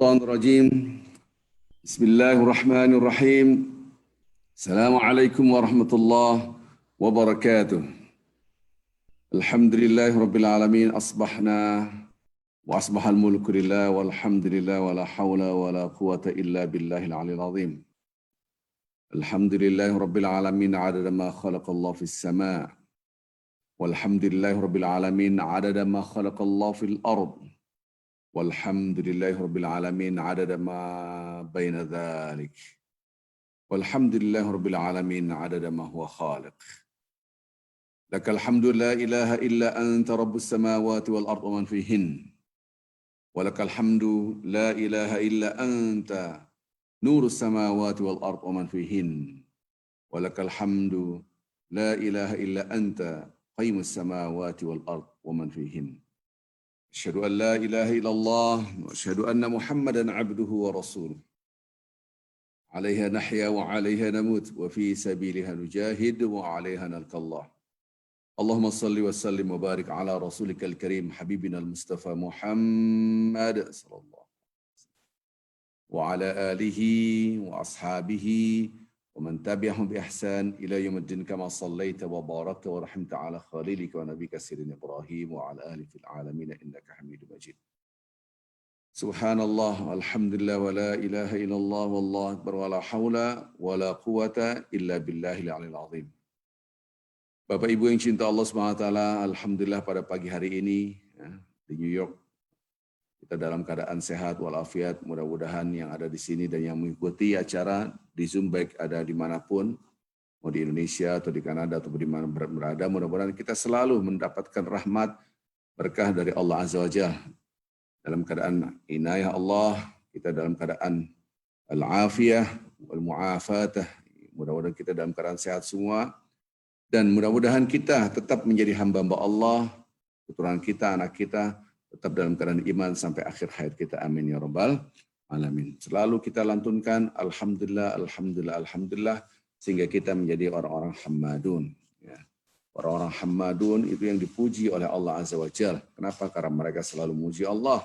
Rajim. Bismillahirrahmanirrahim. Assalamualaikum warahmatullahi wabarakatuh. Alhamdulillahi rabbil alamin. Asbahna wa asbahal mulku lillah walhamdulillah wa la hawla wa la quwata illa billahil aliyil azim. Alhamdulillahi rabbil alamin adada ma khalaqallahu fis sama' walhamdulillahi rabbil alamin adada ma khalaqallahu fil ard. Walhamdulillahi rabbil alamin adada ma baina dhalik. Walhamdulillahi rabbil alamin adada ma huwa khaliq. Lakal hamdu la ilaha illa anta rabbus samawati wal ardi wa man fihin. Walakal hamdu la ilaha illa anta nurus samawati wal ardi wa man fihin. Walakal hamdu la ilaha illa anta qayyimus samawati wal ardi wa man fihin. Asyhadu an la ilaha illallah wa asyhadu anna Muhammadan abduhu wa rasuluh. Alaiha nahya wa alaiha namut wa fi sabiliha nujahid wa alaiha nalqallah. Allahumma salli wa sallim wa barik ala rasulikal karim habibina al-Mustafa Muhammad sallallahu wa ala alihi wa ashabihi ومن تبعهم بإحسان إلى يوم الدين كما صليت وباركت ورحمت على خليلك ونبيك سيدنا إبراهيم وعلى آله في العالمين إنك حميد مجيد. سبحان الله والحمد لله ولا إله إلا الله والله أكبر ولا حول ولا قوة إلا بالله العلي العظيم. Bapak Ibu yang cinta Allah SWT, alhamdulillah pada pagi hari ini di New York kita dalam keadaan sehat walafiat, mudah-mudahan yang ada di sini dan yang mengikuti acara di Zoom baik ada dimanapun, mau di Indonesia atau di Kanada atau di mana berada, mudah-mudahan kita selalu mendapatkan rahmat, berkah dari Allah Azza wa Jalla. Dalam keadaan inayah Allah, kita dalam keadaan al-afiyah wal-mu'afatah, mudah-mudahan kita dalam keadaan sehat semua, dan mudah-mudahan kita tetap menjadi hamba-hamba Allah, keturunan kita, anak kita, tetap dalam keadaan iman sampai akhir hayat kita. Amin ya rabbal alamin. Selalu kita lantunkan alhamdulillah, alhamdulillah, alhamdulillah, sehingga kita menjadi orang-orang hammadun. Ya. Orang-orang hammadun itu yang dipuji oleh Allah Azza wa Jalla. Kenapa? Karena mereka selalu memuji Allah.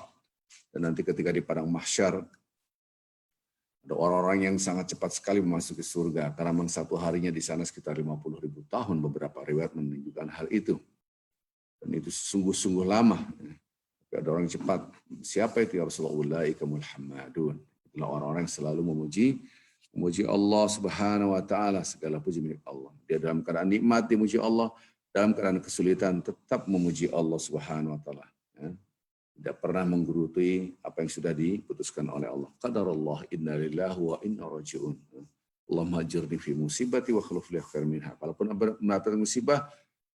Dan nanti ketika di padang mahsyar, ada orang-orang yang sangat cepat sekali memasuki surga. Karena memang satu harinya di sana sekitar 50.000 tahun. Beberapa riwayat menunjukkan hal itu. Dan itu sungguh-sungguh lama. Ada orang cepat. Siapa itu ya Rasulullah? Ulaikumul hammadun. Itulah orang-orang yang selalu memuji Allah Subhanahu wa taala, segala puji milik Allah. Dia dalam keadaan nikmat dimuji Allah, dalam keadaan kesulitan tetap memuji Allah Subhanahu wa taala. Ya. Tidak pernah menggerutu apa yang sudah diputuskan oleh Allah. Qadarullah inna lillahi wa inna raji'un. Allahumma ajirni fi musibati wa khuluf li khairin minha. Kalaupun mendapatkan musibah,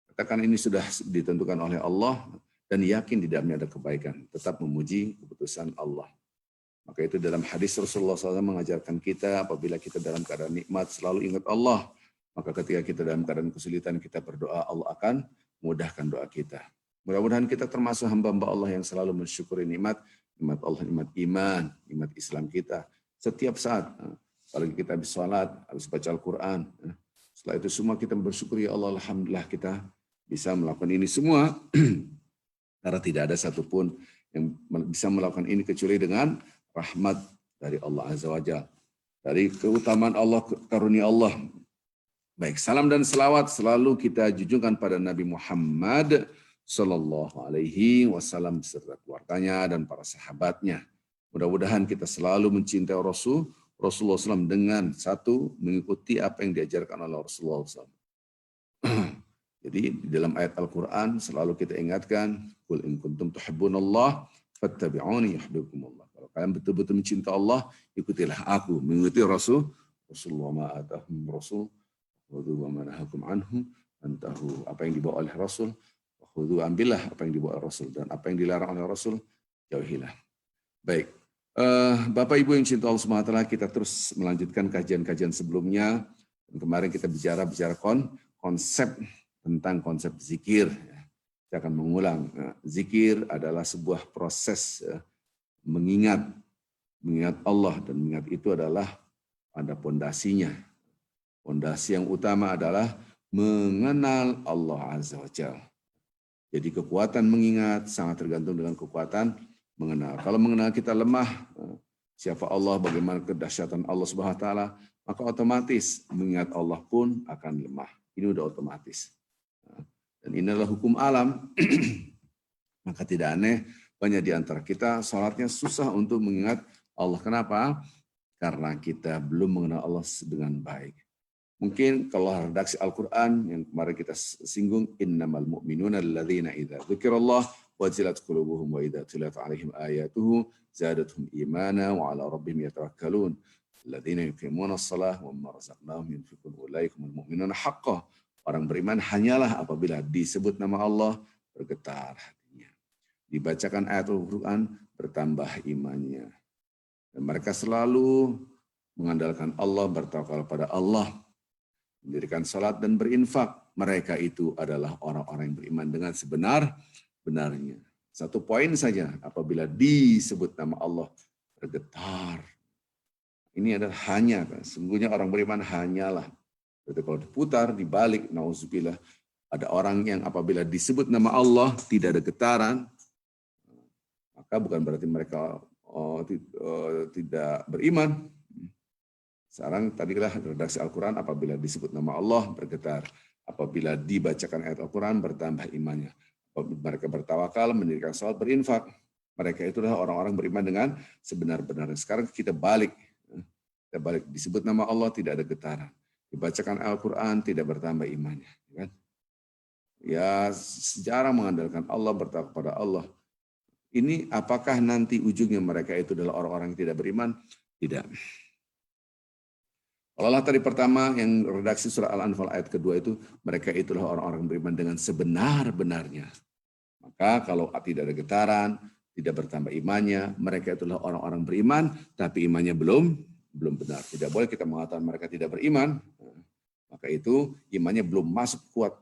katakan ini sudah ditentukan oleh Allah, dan yakin di dalamnya ada kebaikan, tetap memuji keputusan Allah. Maka itu dalam hadis Rasulullah SAW mengajarkan kita, apabila kita dalam keadaan nikmat selalu ingat Allah, maka ketika kita dalam keadaan kesulitan kita berdoa, Allah akan mudahkan doa kita. Mudah-mudahan kita termasuk hamba-hamba Allah yang selalu mensyukuri nikmat Allah, nikmat iman, nikmat Islam kita setiap saat. Apalagi kita habis sholat, habis baca Al-Quran, setelah itu semua kita bersyukur, ya Allah, alhamdulillah kita bisa melakukan ini semua. Karena tidak ada satupun yang bisa melakukan ini kecuali dengan rahmat dari Allah Azza wa Jalla. Dari keutamaan Allah, karunia Allah. Baik, salam dan selawat selalu kita junjungkan pada Nabi Muhammad sallallahu alaihi wasallam beserta keluarganya dan para sahabatnya. Mudah-mudahan kita selalu mencintai Rasulullah SAW dengan satu, mengikuti apa yang diajarkan oleh Rasulullah SAW. Jadi di dalam ayat Al-Quran selalu kita ingatkan, Qul in kuntum tuhibbunallah fattabi'uni yuhibbukumullah. Kalau kalian betul-betul mencinta Allah, ikutilah aku, mengikuti Rasulullah ma atahum Rasul, khudhu wa ma nahakum anhu antahu. Apa yang dibawa oleh Rasul, khudhu, ambillah apa yang dibawa oleh Rasul, dan apa yang dilarang oleh Rasul, jauhilah. Baik, Bapak Ibu yang cinta Allah SWT, kita terus melanjutkan kajian-kajian sebelumnya. Dan kemarin kita bicara konsep tentang konsep zikir. Saya akan mengulang. Zikir adalah sebuah proses mengingat Allah, dan mengingat itu adalah ada pondasinya. Pondasi yang utama adalah mengenal Allah Azza wa Jalla. Jadi kekuatan mengingat sangat tergantung dengan kekuatan mengenal. Kalau mengenal kita lemah, siapa Allah, bagaimana kedahsyatan Allah Subhanahu wa taala, maka otomatis mengingat Allah pun akan lemah. Ini udah otomatis. Dan inilah hukum alam. Maka tidak aneh banyak di antara kita salatnya susah untuk mengingat Allah. Kenapa? Karena kita belum mengenal Allah dengan baik. Mungkin kalau redaksi Al-Quran yang kemarin kita singgung, innamal mu'minuna alladzina idza dzukirallah wajilat qulubuhum wa idza tuliyat alaihim ayatuhu zadatuhum imana wa ala rabbihim yatawakkalun alladzina yuqimuna shalah wa mimma razaqnahum yunfiqun ulaikumul mu'minuna haqqan. Orang beriman hanyalah apabila disebut nama Allah bergetar hatinya. Dibacakan ayat Al-Quran bertambah imannya. Dan mereka selalu mengandalkan Allah, bertawakal pada Allah, mendirikan salat dan berinfak. Mereka itu adalah orang-orang yang beriman dengan sebenar-benarnya. Satu poin saja, apabila disebut nama Allah bergetar. Ini adalah hanya, sesungguhnya orang beriman hanyalah. Jadi kalau diputar, dibalik, nauzubillah, ada orang yang apabila disebut nama Allah tidak ada getaran, maka bukan berarti mereka tidak beriman. Sekarang tadilah redaksi Al-Quran, apabila disebut nama Allah bergetar. Apabila dibacakan ayat Al-Quran bertambah imannya. Mereka bertawakal, mendirikan salat, berinfak. Mereka itulah orang-orang beriman dengan sebenar-benarnya. Sekarang kita balik. Kita balik. Disebut nama Allah tidak ada getaran. Dibacakan Al-Quran tidak bertambah imannya. Ya, sejarah mengandalkan Allah, bertawakal pada Allah. Ini apakah nanti ujungnya mereka itu adalah orang-orang yang tidak beriman? Tidak. Kalau Allah tadi pertama yang redaksi surah Al-Anfal ayat kedua itu, mereka itulah orang-orang beriman dengan sebenar-benarnya. Maka kalau tidak ada getaran, tidak bertambah imannya, mereka itulah orang-orang beriman, tapi imannya belum benar. Tidak boleh kita mengatakan mereka tidak beriman, maka itu imannya belum masuk kuat.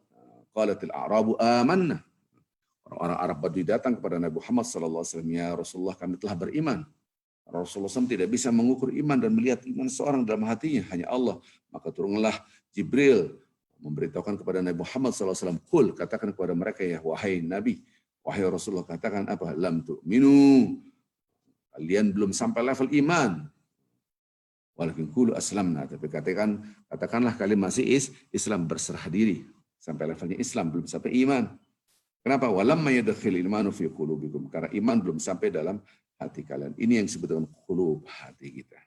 Qalatil a'rabu amanna. Orang-orang Arab Badui datang kepada Nabi Muhammad SAW, ya Rasulullah kami telah beriman. Rasulullah SAW tidak bisa mengukur iman dan melihat iman seorang dalam hatinya, hanya Allah. Maka turunlah Jibril memberitahukan kepada Nabi Muhammad SAW, Qul, katakan kepada mereka, ya wahai Nabi, wahai Rasulullah, katakan apa? Lam tu'minu, kalian belum sampai level iman. Walakin qulu aslamna, tapi katakanlah kalian masih Islam, berserah diri. Sampai levelnya Islam, belum sampai iman. Kenapa? Walamma yadkhil imanu fi qulubikum, karena iman belum sampai dalam hati kalian. Ini yang disebut dengan qulub, hati kita.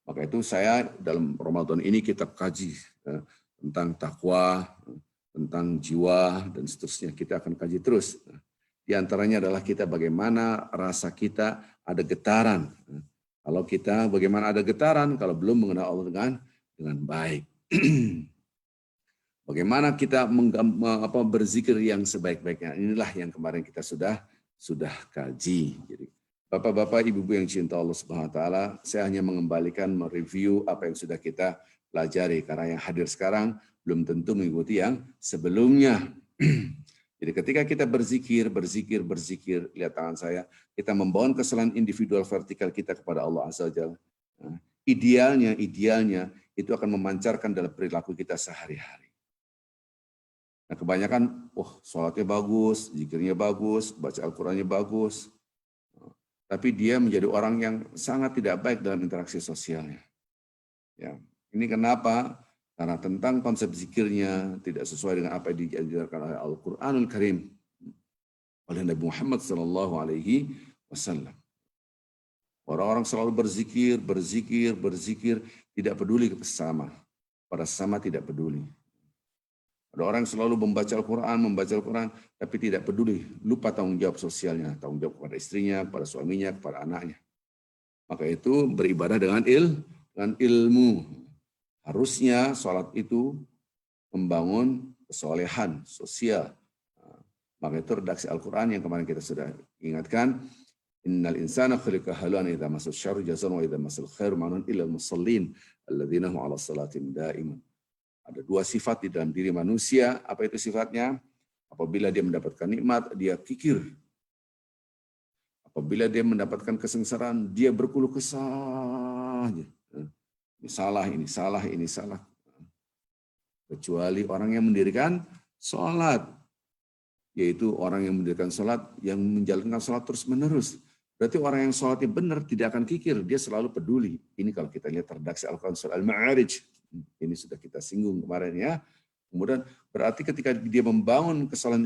Maka itu saya dalam Ramadan ini kita kaji tentang takwa, tentang jiwa, dan seterusnya. Kita akan kaji terus. Di antaranya adalah kita bagaimana rasa kita ada getaran. Kalau kita bagaimana ada getaran kalau belum mengenal Allah dengan baik. Bagaimana kita berzikir yang sebaik-baiknya. Inilah yang kemarin kita sudah kaji. Jadi Bapak-bapak, ibu-ibu yang cinta Allah Subhanahu wa taala, saya hanya mengembalikan mereview apa yang sudah kita pelajari, karena yang hadir sekarang belum tentu mengikuti yang sebelumnya. Jadi ketika kita berzikir, lihat tangan saya, kita membangun kesalahan individual vertikal kita kepada Allah Azza wa Jalla. Nah, idealnya itu akan memancarkan dalam perilaku kita sehari-hari. Nah, kebanyakan, sholatnya bagus, zikirnya bagus, baca Al-Qurannya bagus, tapi dia menjadi orang yang sangat tidak baik dalam interaksi sosialnya. Ya, ini kenapa? Karena tentang konsep zikirnya tidak sesuai dengan apa yang diajarkan oleh Al-Quranul Karim oleh Nabi Muhammad SAW. Orang-orang selalu berzikir, tidak peduli ke sesama. Pada sesama tidak peduli. Ada orang yang selalu membaca Al-Quran, tapi tidak peduli, lupa tanggung jawab sosialnya, tanggung jawab kepada istrinya, kepada suaminya, kepada anaknya. Maka itu beribadah dengan ilmu. Harusnya sholat itu membangun kesolehan sosial. Maka itu redaksi Al-Quran yang kemarin kita sudah ingatkan. Innal insana khuliqa halu'an idza masal syarru jazan wa idza masal khairu manun illal musallin alladzina hum 'ala salatin da'imun. Ada dua sifat di dalam diri manusia. Apa itu sifatnya? Apabila dia mendapatkan nikmat, dia kikir. Apabila dia mendapatkan kesengsaraan, dia berkeluh kesah. Ini salah. Kecuali orang yang mendirikan sholat. Yaitu orang yang mendirikan sholat, yang menjalankan sholat terus-menerus. Berarti orang yang sholatnya benar tidak akan kikir, dia selalu peduli. Ini kalau kita lihat redaksi Al-Quran surah Al-Ma'arij. Ini sudah kita singgung kemarin ya. Kemudian berarti ketika dia membangun kesalahan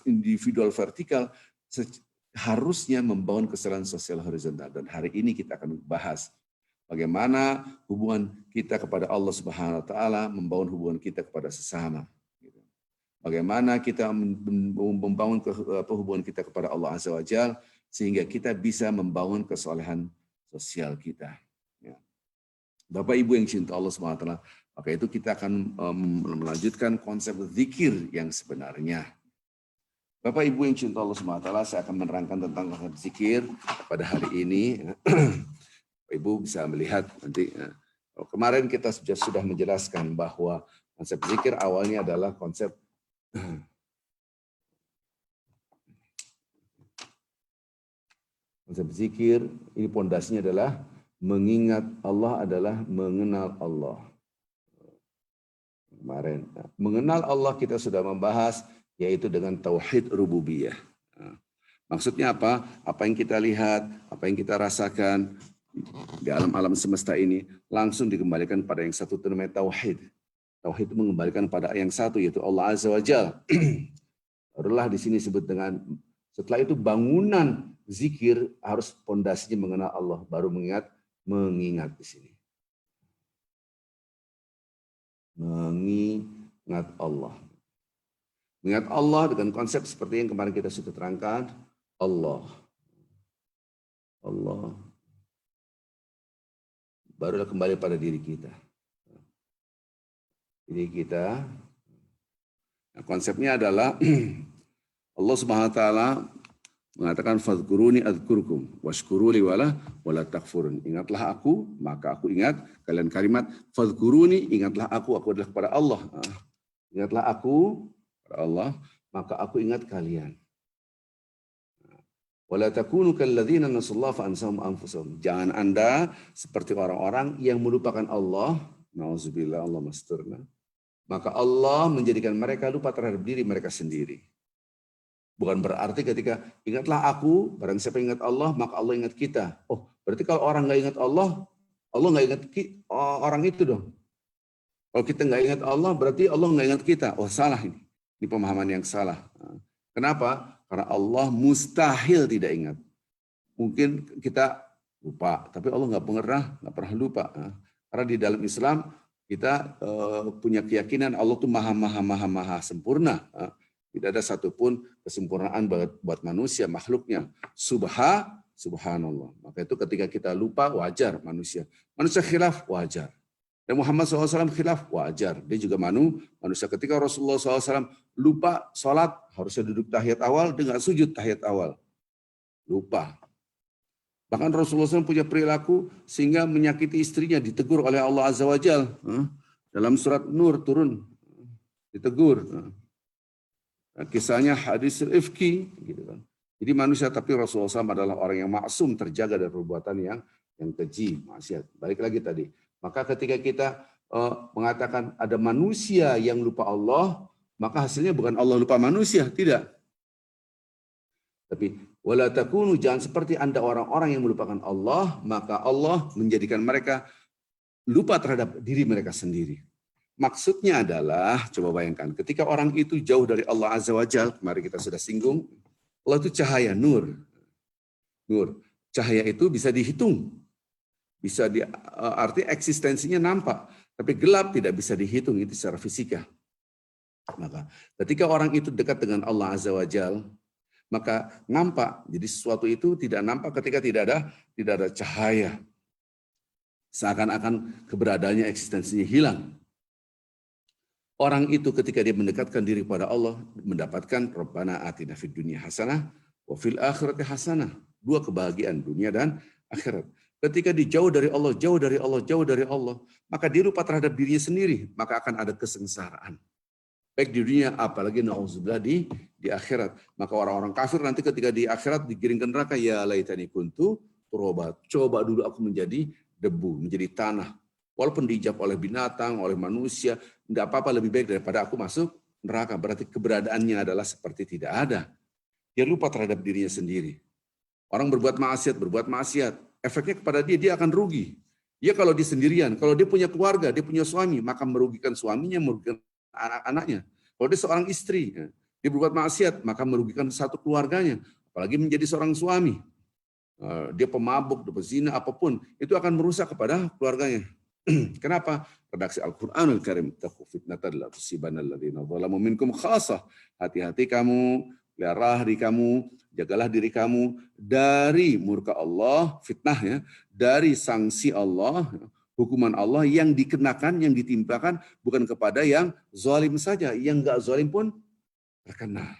individual vertikal, harusnya membangun kesalahan sosial horizontal. Dan hari ini kita akan bahas bagaimana hubungan kita kepada Allah Subhanahu wa taala, membangun hubungan kita kepada sesama. Bagaimana kita membangun hubungan kita kepada Allah Azza wa Jalla sehingga kita bisa membangun kesolehan sosial kita. Ya. Bapak Ibu yang cinta Allah Subhanahu wa taala, maka itu kita akan melanjutkan konsep zikir yang sebenarnya. Bapak Ibu yang cinta Allah Subhanahu wa taala, saya akan menerangkan tentang konsep zikir pada hari ini. Bapak Ibu bisa melihat nanti. Kemarin kita sudah menjelaskan bahwa konsep zikir awalnya adalah konsep zikir, ini pondasinya adalah mengingat Allah adalah mengenal Allah. Kemarin, mengenal Allah kita sudah membahas, yaitu dengan tauhid rububiyah. Maksudnya apa? Apa yang kita lihat, apa yang kita rasakan di alam semesta ini langsung dikembalikan pada yang satu, namanya tauhid. Tauhid itu mengembalikan pada yang satu, yaitu Allah Azza wa Jalla. Barulah di sini disebut dengan, setelah itu bangunan zikir harus pondasinya mengenal Allah, baru mengingat di sini. Mengingat Allah. Mengingat Allah dengan konsep seperti yang kemarin kita sudah terangkan, Allah. Barulah kembali pada diri kita. Diri kita. Nah, konsepnya adalah Allah Subhanahu wa taala mengatakan fadhkuruni adzkurkum washkuruli wala takfurun. Ingatlah aku, maka aku ingat. Kalian kalimat fadhkuruni, ingatlah aku adalah kepada Allah. Ingatlah aku kepada Allah, maka aku ingat kalian. Wala takunu kalladzina nasullaha fa ansahum anfusahum. Jangan Anda seperti orang-orang yang melupakan Allah. Nauzubillah, Allah masturna. Maka Allah menjadikan mereka lupa terhadap diri mereka sendiri. Bukan berarti ketika ingatlah aku, barang siapa ingat Allah, maka Allah ingat kita. Oh, berarti kalau orang nggak ingat Allah nggak ingat orang itu dong. Kalau kita nggak ingat Allah, berarti Allah nggak ingat kita. Oh, salah ini. Ini pemahaman yang salah. Kenapa? Karena Allah mustahil tidak ingat. Mungkin kita lupa, tapi Allah nggak pernah lupa. Karena di dalam Islam kita punya keyakinan Allah itu maha sempurna. Tidak ada satupun kesempurnaan buat manusia, makhluknya. Subhanallah. Maka itu ketika kita lupa, wajar manusia. Manusia khilaf, wajar. Dan Muhammad SAW khilaf, wajar. Dia juga manusia. Ketika Rasulullah SAW lupa sholat, harusnya duduk tahiyat awal, dia nggak sujud tahiyat awal. Lupa. Bahkan Rasulullah SAW punya perilaku sehingga menyakiti istrinya, ditegur oleh Allah Azza wa Jalla. Dalam surat Nur turun, ditegur. Kisahnya hadis ifki, gitu kan. Jadi manusia, tapi Rasulullah SAW adalah orang yang maksum, terjaga dari perbuatan yang keji, maksiat. Balik lagi tadi. Maka ketika kita mengatakan ada manusia yang lupa Allah, maka hasilnya bukan Allah lupa manusia, tidak. Tapi wala takunu, jangan seperti Anda orang-orang yang melupakan Allah, maka Allah menjadikan mereka lupa terhadap diri mereka sendiri. Maksudnya adalah, coba bayangkan, ketika orang itu jauh dari Allah Azza wa Jalla, kemarin kita sudah singgung, Allah itu cahaya, nur. Cahaya itu bisa dihitung. Bisa arti eksistensinya nampak, tapi gelap tidak bisa dihitung, itu secara fisika. Maka ketika orang itu dekat dengan Allah Azza wa Jalla, maka nampak. Jadi sesuatu itu tidak nampak ketika tidak ada cahaya. Seakan-akan keberadaannya, eksistensinya hilang. Orang itu ketika dia mendekatkan diri kepada Allah, mendapatkan Rabbana atina fid dunya hasanah wa fil akhirati hasanah. Dua kebahagiaan, dunia dan akhirat. Ketika dijauh dari Allah, jauh dari Allah, maka dia lupa terhadap dirinya sendiri, maka akan ada kesengsaraan. Baik di dunia, apalagi na'udzubillah di akhirat. Maka orang-orang kafir nanti ketika di akhirat digiring ke neraka, ya laitani kuntu turaba. Coba dulu aku menjadi debu, menjadi tanah. Walaupun dijawab oleh binatang, oleh manusia, enggak apa-apa, lebih baik daripada aku masuk neraka. Berarti keberadaannya adalah seperti tidak ada. Dia lupa terhadap dirinya sendiri. Orang berbuat maksiat. Efeknya kepada dia akan rugi. Dia kalau dia sendirian, kalau dia punya keluarga, dia punya suami, maka merugikan suaminya, merugikan anak-anaknya. Kalau dia seorang istri, dia berbuat maksiat, maka merugikan satu keluarganya. Apalagi menjadi seorang suami. Dia pemabuk, dia pezina, apapun, itu akan merusak kepada keluarganya. Kenapa? Redaksi Al-Quranul Karim, taqu fitnatan la tusibanna alladziina zalamu minkum khassah. Hati-hati kamu, pelihara diri kamu, jagalah diri kamu dari murka Allah, fitnah dari sanksi Allah, hukuman Allah yang dikenakan, yang ditimpakan bukan kepada yang zalim saja, yang enggak zalim pun terkena.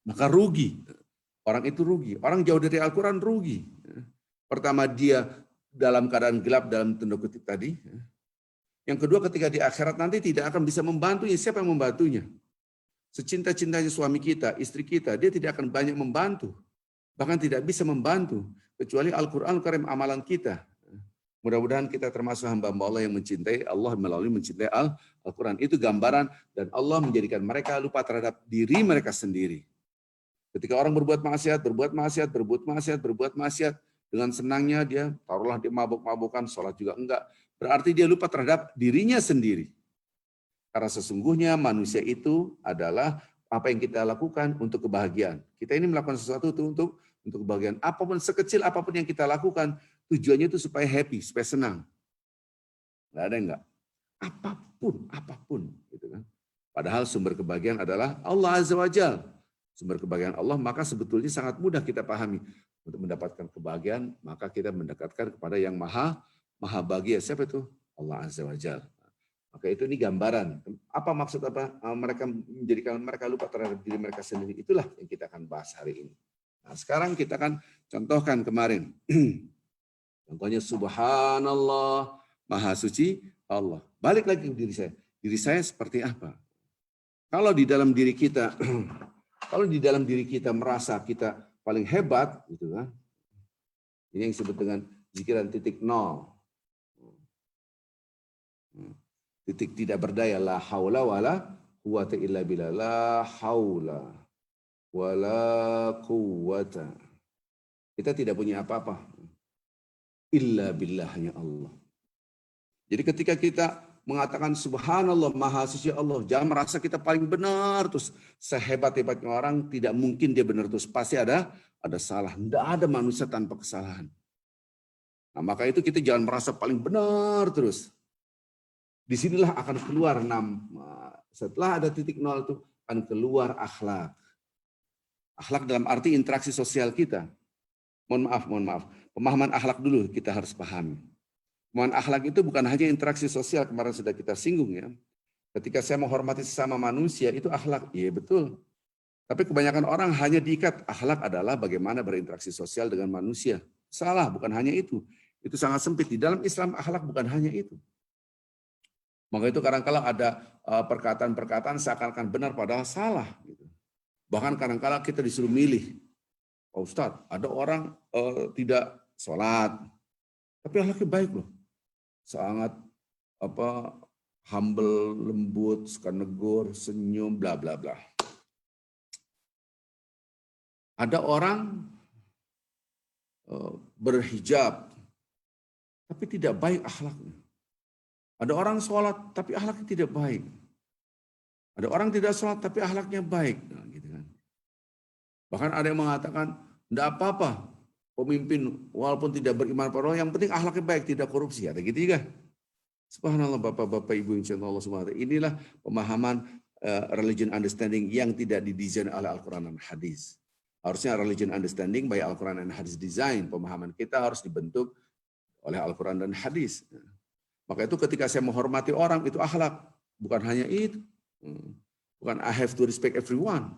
Maka rugi. Orang itu rugi. Orang jauh dari Al-Quran rugi. Pertama dia dalam keadaan gelap dalam tanda kutip tadi. Yang kedua ketika di akhirat nanti tidak akan bisa membantunya. Siapa yang membantunya? Secinta-cintanya suami kita, istri kita, dia tidak akan banyak membantu. Bahkan tidak bisa membantu. Kecuali Al-Quran Karim amalan kita. Mudah-mudahan kita termasuk hamba-hamba Allah yang mencintai Allah melalui mencintai Al-Quran. Itu gambaran dan Allah menjadikan mereka lupa terhadap diri mereka sendiri. Ketika orang berbuat maksiat, dengan senangnya dia, taruhlah dia mabuk-mabukan, sholat juga enggak. Berarti dia lupa terhadap dirinya sendiri. Karena sesungguhnya manusia itu adalah apa yang kita lakukan untuk kebahagiaan. Kita ini melakukan sesuatu itu untuk kebahagiaan. Apapun, sekecil apapun yang kita lakukan, tujuannya itu supaya happy, supaya senang. Enggak ada enggak? Apapun. Gitu kan. Padahal sumber kebahagiaan adalah Allah Azza wa Jalla. Sumber kebahagiaan Allah, maka sebetulnya sangat mudah kita pahami. Untuk mendapatkan kebahagiaan, maka kita mendekatkan kepada yang maha bahagia. Siapa itu? Allah Azza wa Jalla. Maka itu ini gambaran. Apa maksud apa? Mereka menjadikan mereka lupa terhadap diri mereka sendiri. Itulah yang kita akan bahas hari ini. Nah, sekarang kita akan contohkan kemarin. Contohnya subhanallah, maha suci Allah. Balik lagi ke diri saya. Diri saya seperti apa? Kalau di dalam diri kita merasa kita paling hebat, gitu kan? Ini yang disebut dengan zikiran titik nol. Titik tidak berdaya, la haula wala quwata illa billah, la haula wala quwata. Kita tidak punya apa-apa illa billahnya Allah. Jadi ketika kita mengatakan subhanallah maha suci Allah, jangan merasa kita paling benar terus sehebat-hebatnya orang, tidak mungkin dia benar terus, pasti ada salah. Tidak ada manusia tanpa kesalahan. Nah, maka itu kita jangan merasa paling benar terus. Disinilah akan keluar setelah ada titik nol itu akan keluar akhlak. Akhlak dalam arti interaksi sosial kita. Mohon maaf. Pemahaman akhlak dulu kita harus pahami. Pemahaman akhlak itu bukan hanya interaksi sosial, kemarin sudah kita singgung ya. Ketika saya menghormati sesama manusia itu akhlak, iya betul. Tapi kebanyakan orang hanya diikat akhlak adalah bagaimana berinteraksi sosial dengan manusia. Salah, bukan hanya itu. Itu sangat sempit. Di dalam Islam akhlak bukan hanya itu. Maka itu kadang-kala ada perkataan-perkataan seakan-akan benar padahal salah. Bahkan kadang-kala kita disuruh milih. Pak Ustadz, ada orang tidak sholat, tapi akhlaknya baik loh. Sangat humble, lembut, suka negur, senyum, bla bla bla. Ada orang berhijab, tapi tidak baik akhlaknya. Ada orang sholat, tapi akhlaknya tidak baik. Ada orang tidak sholat, tapi akhlaknya baik. Nah, gitu kan. Bahkan ada yang mengatakan, tidak apa-apa, pemimpin walaupun tidak beriman pada Allah, yang penting akhlaknya baik, tidak korupsi. Ada gitu juga. Subhanallah, Bapak-Bapak, Ibu, insyaallah subhanahu. Inilah pemahaman religion understanding yang tidak didesain oleh Al-Quran dan Hadis. Harusnya religion understanding by Al-Quran dan Hadis design. Pemahaman kita harus dibentuk oleh Al-Quran dan Hadis. Maka itu ketika saya menghormati orang, itu akhlak. Bukan hanya itu. Bukan I have to respect everyone.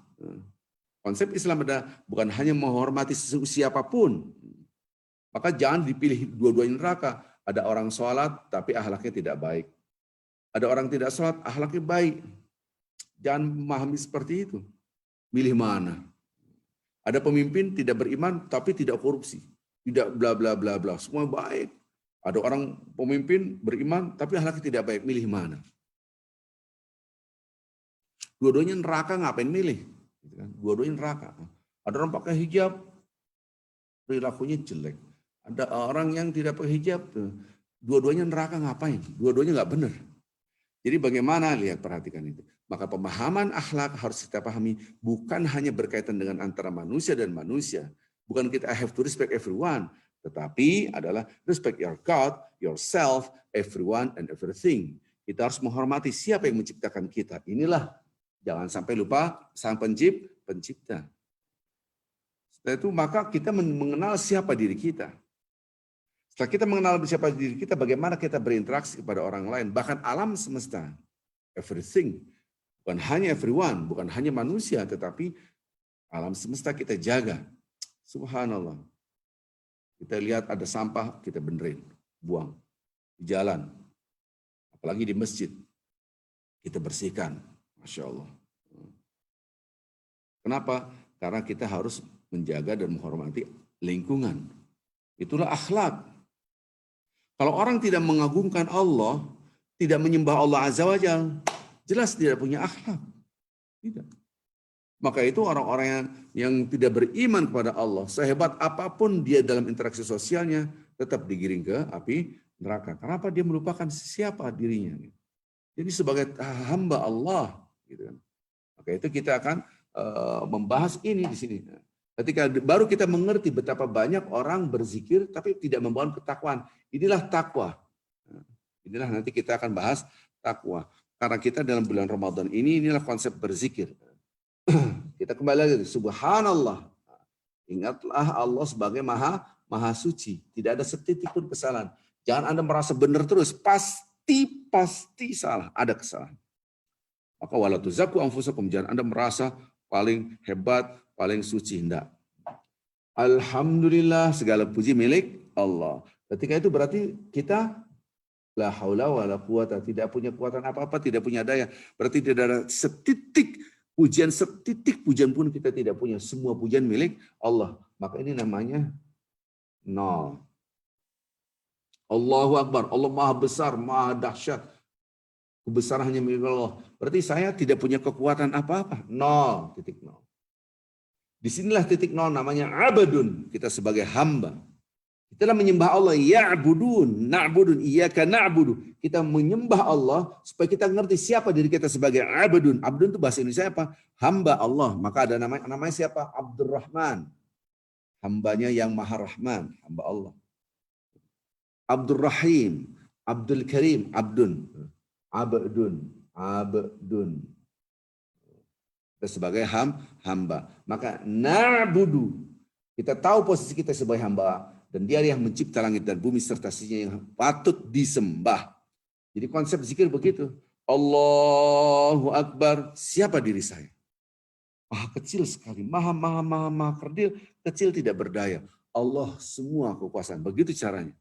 Konsep Islam ada bukan hanya menghormati siapapun. Maka jangan dipilih dua-duanya neraka. Ada orang sholat tapi akhlaknya tidak baik. Ada orang tidak sholat, akhlaknya baik. Jangan memahami seperti itu. Milih mana? Ada pemimpin tidak beriman tapi tidak korupsi. Tidak bla bla bla bla. Semua baik. Ada orang pemimpin beriman tapi akhlaknya tidak baik. Milih mana? Dua-duanya neraka, ngapain milih? Dua-duanya neraka. Ada orang pakai hijab, perilakunya jelek. Ada orang yang tidak pakai hijab, dua-duanya neraka ngapain? Dua-duanya nggak benar. Jadi bagaimana? Lihat, perhatikan itu. Maka pemahaman akhlak harus kita pahami bukan hanya berkaitan dengan antara manusia dan manusia. Bukan kita I have to respect everyone, tetapi adalah respect your God, yourself, everyone, and everything. Kita harus menghormati siapa yang menciptakan kita. Inilah, jangan sampai lupa sang pencipta. Setelah itu maka kita mengenal siapa diri kita. Setelah kita mengenal siapa diri kita, bagaimana kita berinteraksi kepada orang lain, bahkan alam semesta, everything. Bukan hanya everyone, bukan hanya manusia, tetapi alam semesta kita jaga. Subhanallah. Kita lihat ada sampah, kita benerin, buang. Di jalan, apalagi di masjid, kita bersihkan. Masya Allah. Kenapa? Karena kita harus menjaga dan menghormati lingkungan. Itulah akhlak. Kalau orang tidak mengagungkan Allah, tidak menyembah Allah Azza wa Jalla, jelas tidak punya akhlak. Tidak. Maka itu orang-orang yang tidak beriman kepada Allah, sehebat apapun dia dalam interaksi sosialnya, tetap digiring ke api neraka. Kenapa? Dia melupakan siapa dirinya. Jadi sebagai hamba Allah, gitu kan. Maka itu kita akan membahas ini di sini. Ketika baru kita mengerti betapa banyak orang berzikir tapi tidak membawa ketakwaan. Inilah takwa. Inilah nanti kita akan bahas takwa. Karena kita dalam bulan Ramadan ini, inilah konsep berzikir. Kita kembali lagi, subhanallah. Ingatlah Allah sebagai maha suci. Tidak ada setitik pun kesalahan. Jangan Anda merasa benar terus. Pasti salah. Ada kesalahan. Maka wala tuzakku anfusakum. Jangan Anda merasa paling hebat, paling suci. Tidak. Alhamdulillah, segala puji milik Allah. Ketika itu berarti kita la haula wala quwata, tidak punya kekuatan apa-apa, tidak punya daya. Berarti tidak ada setitik pujian pun kita tidak punya. Semua pujian milik Allah. Maka ini namanya nol. Allahu Akbar. Allah maha besar, maha dahsyat. Kebesaran hanya milik Allah. Berarti saya tidak punya kekuatan apa-apa. Nol. Titik nol. Disinilah titik nol namanya abadun. Kita sebagai hamba. Kita menyembah Allah, na'budun, iyyaka na'budu. Kita menyembah Allah supaya kita ngerti siapa diri kita sebagai abdun. Abdun itu bahasa Indonesia apa? Hamba Allah. Maka ada namanya siapa? Abdurrahman. Hambanya yang Maha Rahman, hamba Allah. Abdurrahim, Abdul Karim, abdun. Kita sebagai hamba. Maka na'budu. Kita tahu posisi kita sebagai hamba. Dan dia yang mencipta langit dan bumi serta sisinya yang patut disembah. Jadi konsep zikir begitu. Allahu Akbar. Siapa diri saya? Maha kecil sekali. Maha kerdil. Kecil tidak berdaya. Allah semua kekuasaan. Begitu caranya.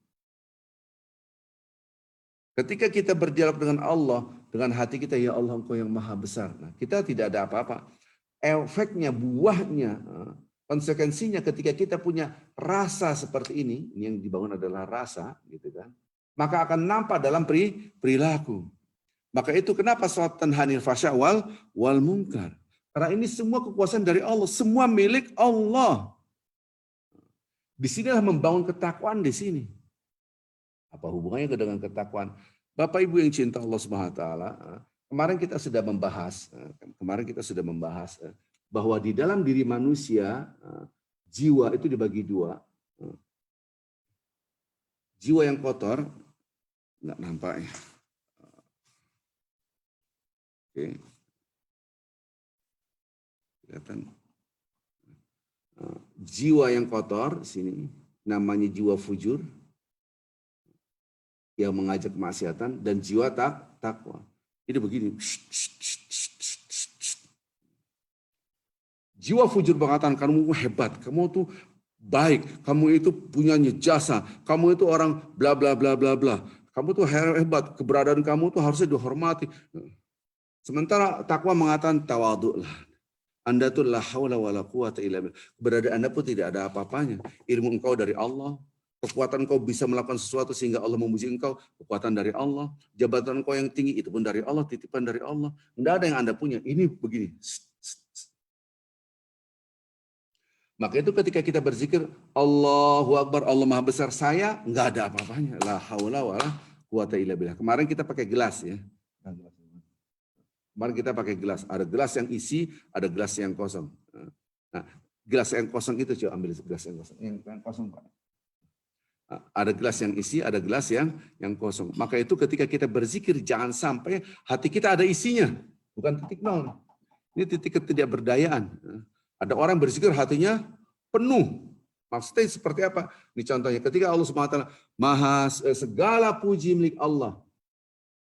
Ketika kita berdialog dengan Allah. Dengan hati kita, ya Allah Engkau yang maha besar. Nah, kita tidak ada apa-apa. Efeknya, buahnya, konsekuensinya ketika kita punya rasa seperti ini yang dibangun adalah rasa, gitu kan, maka akan nampak dalam perilaku. Maka itu kenapa salat tanhanil fasya wal munkar. Karena ini semua kekuasaan dari Allah, semua milik Allah. Di sinilah membangun ketakwaan di sini. Apa hubungannya dengan ketakwaan? Bapak Ibu yang cinta Allah Subhanahu wa taala, kemarin kita sudah membahas bahwa di dalam diri manusia, jiwa itu dibagi dua. Jiwa yang kotor, nggak nampak ya. Oke. Kelihatan. Jiwa yang kotor, sini namanya jiwa fujur, yang mengajak kemaksiatan, dan jiwa takwa. Ini begini. Jiwa fujur mengatakan kamu hebat, kamu tuh baik, kamu itu punya jasa, kamu itu orang bla bla bla bla bla. Kamu tuh hebat, keberadaan kamu tuh harusnya dihormati. Sementara takwa mengatakan tawadhu'lah. Anda tuh la haula wala quwata illa billah. Keberadaan Anda pun tidak ada apa-apanya. Ilmu engkau dari Allah. Kekuatan engkau bisa melakukan sesuatu sehingga Allah memuji engkau. Kekuatan dari Allah. Jabatan engkau yang tinggi itu pun dari Allah. Titipan dari Allah. Tidak ada yang Anda punya. Ini begini. Maka itu ketika kita berzikir, Allahu Akbar, Allah Maha Besar, saya nggak ada apa-apanya. La haula wala quwata illa billah. Kemarin kita pakai gelas ya. Kemarin kita pakai gelas. Ada gelas yang isi, ada gelas yang kosong. Nah, gelas yang kosong itu coba ambil gelas yang kosong. Yang kosong Pak. Ada gelas yang isi, ada gelas yang kosong. Maka itu ketika kita berzikir, jangan sampai hati kita ada isinya. Bukan titik nol. Ini titik ketidakberdayaan. Ada orang berzikir hatinya penuh. Maksudnya seperti apa? Ini contohnya ketika Allah SWT, segala puji milik Allah.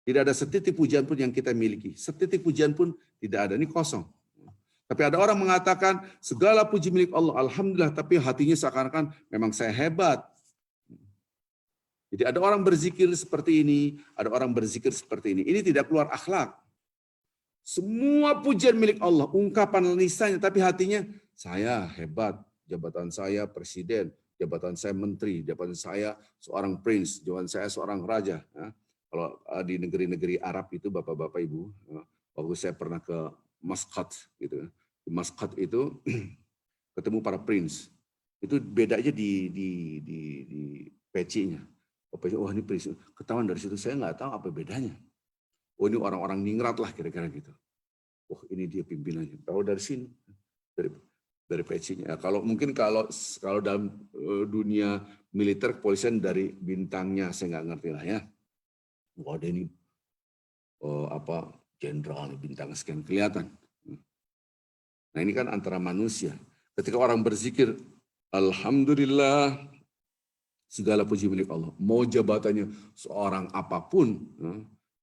Tidak ada setitik pujian pun yang kita miliki. Setitik pujian pun tidak ada. Ini kosong. Tapi ada orang mengatakan segala puji milik Allah. Alhamdulillah. Tapi hatinya seakan-akan memang saya hebat. Jadi ada orang berzikir seperti ini. Ada orang berzikir seperti ini. Ini tidak keluar akhlak. Semua pujian milik Allah, ungkapan lisannya, tapi hatinya, saya hebat, jabatan saya presiden, jabatan saya menteri, jabatan saya seorang prince, jabatan saya seorang raja. Kalau di negeri-negeri Arab itu, bapak-bapak ibu, waktu saya pernah ke Muscat, gitu. Di Muscat itu ketemu para prince. Itu bedanya di pecinya. Wah ini prince, ketahuan dari situ saya nggak tahu apa bedanya. Oh ini orang-orang ningrat lah kira-kira gitu. Oh ini dia pimpinannya. Kalau dari sini, dari pecinya. Kalau mungkin kalau dalam dunia militer kepolisian dari bintangnya saya nggak ngerti lah ya. Wah ada ini jenderal bintang sekian kelihatan. Nah ini kan antara manusia. Ketika orang berzikir, Alhamdulillah, segala puji milik Allah. Mau jabatannya seorang apapun,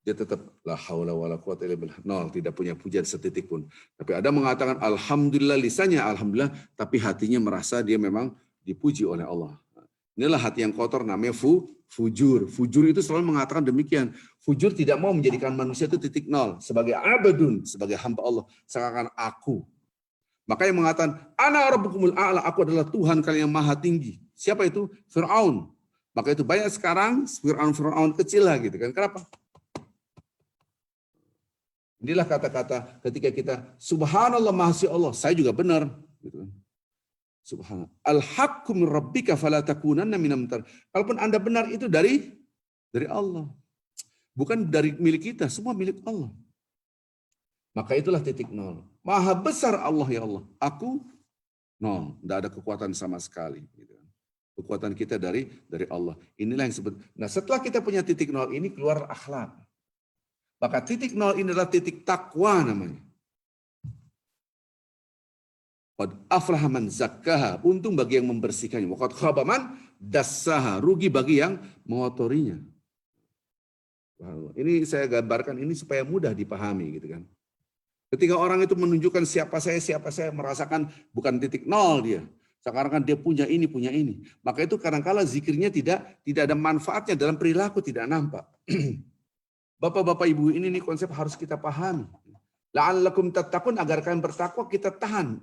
dia tetap la haula wala quwata illa billah. Nol, tidak punya pujian setitik pun. Tapi ada mengatakan alhamdulillah, lisannya alhamdulillah, tapi hatinya merasa dia memang dipuji oleh Allah. Inilah hati yang kotor, namanya fujur. Fujur itu selalu mengatakan demikian. Fujur tidak mau menjadikan manusia itu titik nol. Sebagai abadun, sebagai hamba Allah. Seakan aku. Maka yang mengatakan, ana rabbukumul a'la, aku adalah Tuhan kalian yang maha tinggi. Siapa itu? Fir'aun. Maka itu banyak sekarang, Fir'aun kecil lah gitu kan. Kenapa? Inilah kata-kata ketika kita subhanallah mahasya Allah, saya juga benar gitu. Subhanallah. Al-haqqu min rabbika fala takunanna minal mumtarin. Kalaupun Anda benar itu dari Allah. Bukan dari milik kita, semua milik Allah. Maka itulah titik nol. Maha besar Allah ya Allah. Aku nol, tidak ada kekuatan sama sekali gitu. Kekuatan kita dari Allah. Inilah yang sebut. Nah, setelah kita punya titik nol ini keluar akhlak. Maka titik nol ini adalah titik takwa namanya. Qad aflaha man zakkaha, untung bagi yang membersihkannya. Wa qad khaba man dassaha, rugi bagi yang mengotorinya. Ini saya gambarkan ini supaya mudah dipahami gitu kan. Ketika orang itu menunjukkan siapa saya merasakan bukan titik nol dia. Sekarang kan dia punya ini. Maka itu kadang-kala zikirnya tidak ada manfaatnya dalam perilaku, tidak nampak. Bapak-bapak ibu ini nih konsep harus kita pahami. La'allakum tattaqun, agar kalian bertakwa, kita tahan.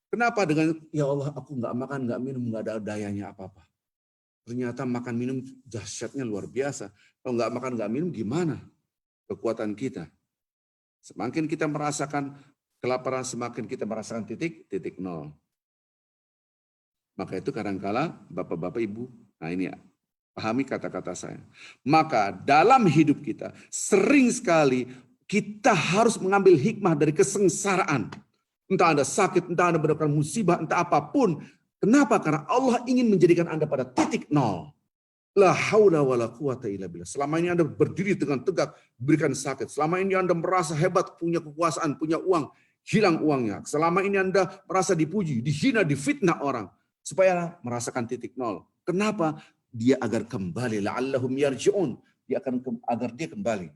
Kenapa? Dengan ya Allah aku nggak makan, nggak minum, nggak ada dayanya apa-apa. Ternyata makan minum dahsyatnya luar biasa. Kalau nggak makan, nggak minum gimana kekuatan kita? Semakin kita merasakan kelaparan, semakin kita merasakan titik nol. Maka itu kadang-kala bapak-bapak ibu, nah ini ya, pahami kata-kata saya. Maka dalam hidup kita sering sekali kita harus mengambil hikmah dari kesengsaraan. Entah Anda sakit, entah Anda mendapatkan musibah, entah apapun. Kenapa? Karena Allah ingin menjadikan Anda pada titik nol. La haula wala quwata illa billah. Selama ini Anda berdiri dengan tegak, berikan sakit. Selama ini Anda merasa hebat, punya kekuasaan, punya uang, hilang uangnya. Selama ini Anda merasa dipuji, dihina, difitnah orang. Supaya merasakan titik nol. Kenapa? Dia agar kembali, la'allahum yarji'un. Agar dia kembali.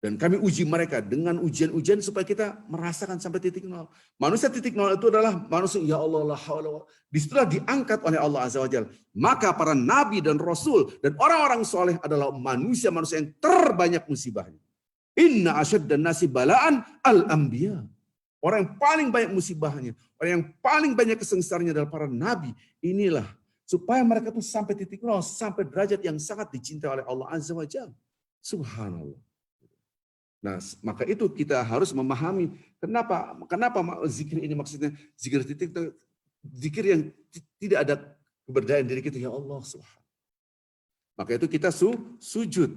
Dan kami uji mereka dengan ujian-ujian supaya kita merasakan sampai titik nol. Manusia titik nol itu adalah manusia, ya Allah, la haula. Disitulah diangkat oleh Allah Azza wa Jalla. Maka para nabi dan rasul dan orang-orang soleh adalah manusia-manusia yang terbanyak musibahnya. Inna asyaddan nasi balaan al-anbiya. Orang yang paling banyak musibahnya, orang yang paling banyak kesengsaranya adalah para nabi. Inilah supaya mereka tuh sampai titik nol, sampai derajat yang sangat dicintai oleh Allah Azza wa Jalla. Subhanallah. Nah, maka itu kita harus memahami kenapa zikir ini maksudnya zikir titik, zikir yang tidak ada keberdayaan diri kita, ya Allah Subhanahu. Maka itu kita sujud.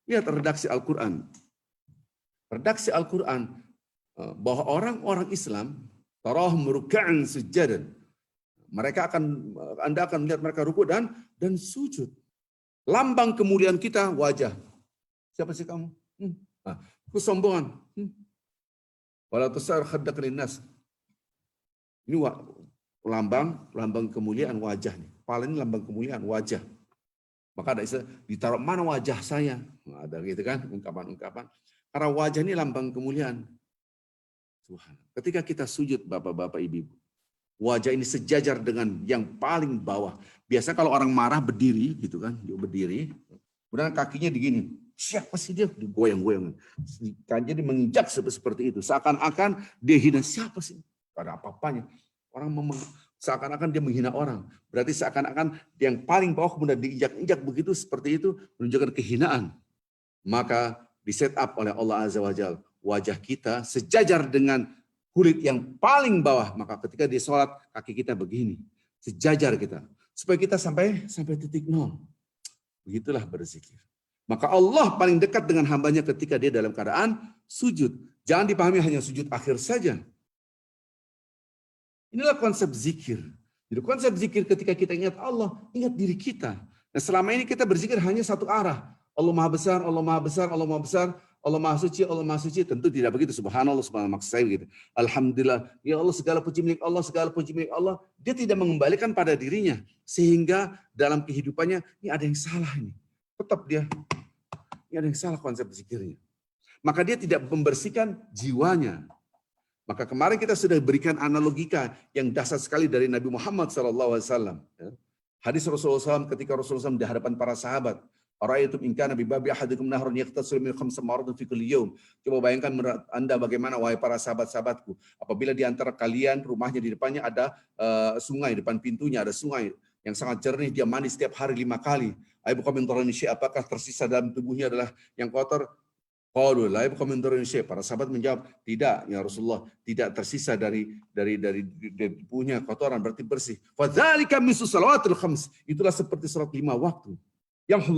Lihat redaksi Al-Quran. Redaksi Al-Quran bahwa orang-orang Islam tarahum ruk'an sujadan. Anda akan melihat mereka ruku dan sujud. Lambang kemuliaan kita wajah. Siapa sih kamu? Kesombongan. Wala tusar khaddaka linnas. Ini lambang kemuliaan wajah nih. Kepala ini lambang kemuliaan wajah. Maka ada istilah ditaruh mana wajah saya? Nah, ada gitu kan ungkapan-ungkapan. Karena wajah ini lambang kemuliaan. Tuhan. Ketika kita sujud Bapak-bapak Ibu, wajah ini sejajar dengan yang paling bawah. Biasa kalau orang marah berdiri gitu kan, dia berdiri, kemudian kakinya digini. Siapa sih dia? Digoyang-goyang. Jadi menginjak seperti itu. Seakan-akan dia hina. Siapa sih? Tidak ada apa-apanya. Orang seakan-akan dia menghina orang. Berarti seakan-akan yang paling bawah kemudian diinjak-injak begitu seperti itu menunjukkan kehinaan. Maka di set up oleh Allah Azza wa Jalla. Wajah kita sejajar dengan kulit yang paling bawah. Maka ketika dia sholat kaki kita begini. Sejajar kita. Supaya kita sampai titik nol. Begitulah berzikir. Maka Allah paling dekat dengan hambanya ketika dia dalam keadaan sujud. Jangan dipahami hanya sujud akhir saja. Inilah konsep zikir. Jadi konsep zikir ketika kita ingat Allah, ingat diri kita. Nah selama ini kita berzikir hanya satu arah. Allah Maha Besar, Allah Maha Besar, Allah Maha Besar, Allah Maha Suci, Allah Maha Suci. Tentu tidak begitu. Subhanallah, subhanallah. Maksud saya begitu. Alhamdulillah. Ya Allah, segala puji milik Allah, segala puji milik Allah. Dia tidak mengembalikan pada dirinya. Sehingga dalam kehidupannya, ini ada yang salah ini. Tetap dia, ini ada yang salah konsep zikirnya. Maka dia tidak membersihkan jiwanya. Maka kemarin kita sudah berikan analogika yang dasar sekali dari Nabi Muhammad SAW. Hadis Rasulullah SAW ketika Rasulullah SAW di hadapan para sahabat. Ara'aytum in kana bi babi ahadikum nahrun yaqtasil min khamsa maradun fi kulli yawm. Coba bayangkan Anda bagaimana wahai para sahabat-sahabatku. Apabila di antara kalian rumahnya di depannya ada sungai, depan pintunya ada sungai yang sangat jernih, dia mandi setiap hari 5 kali. Apakah tersisa dalam tubuhnya adalah yang kotor? Para sahabat menjawab, tidak ya Rasulullah, tidak tersisa dari tubuhnya kotoran, berarti bersih. Fadzalika misu salawatul khams. Itulah seperti salat 5 waktu. Yang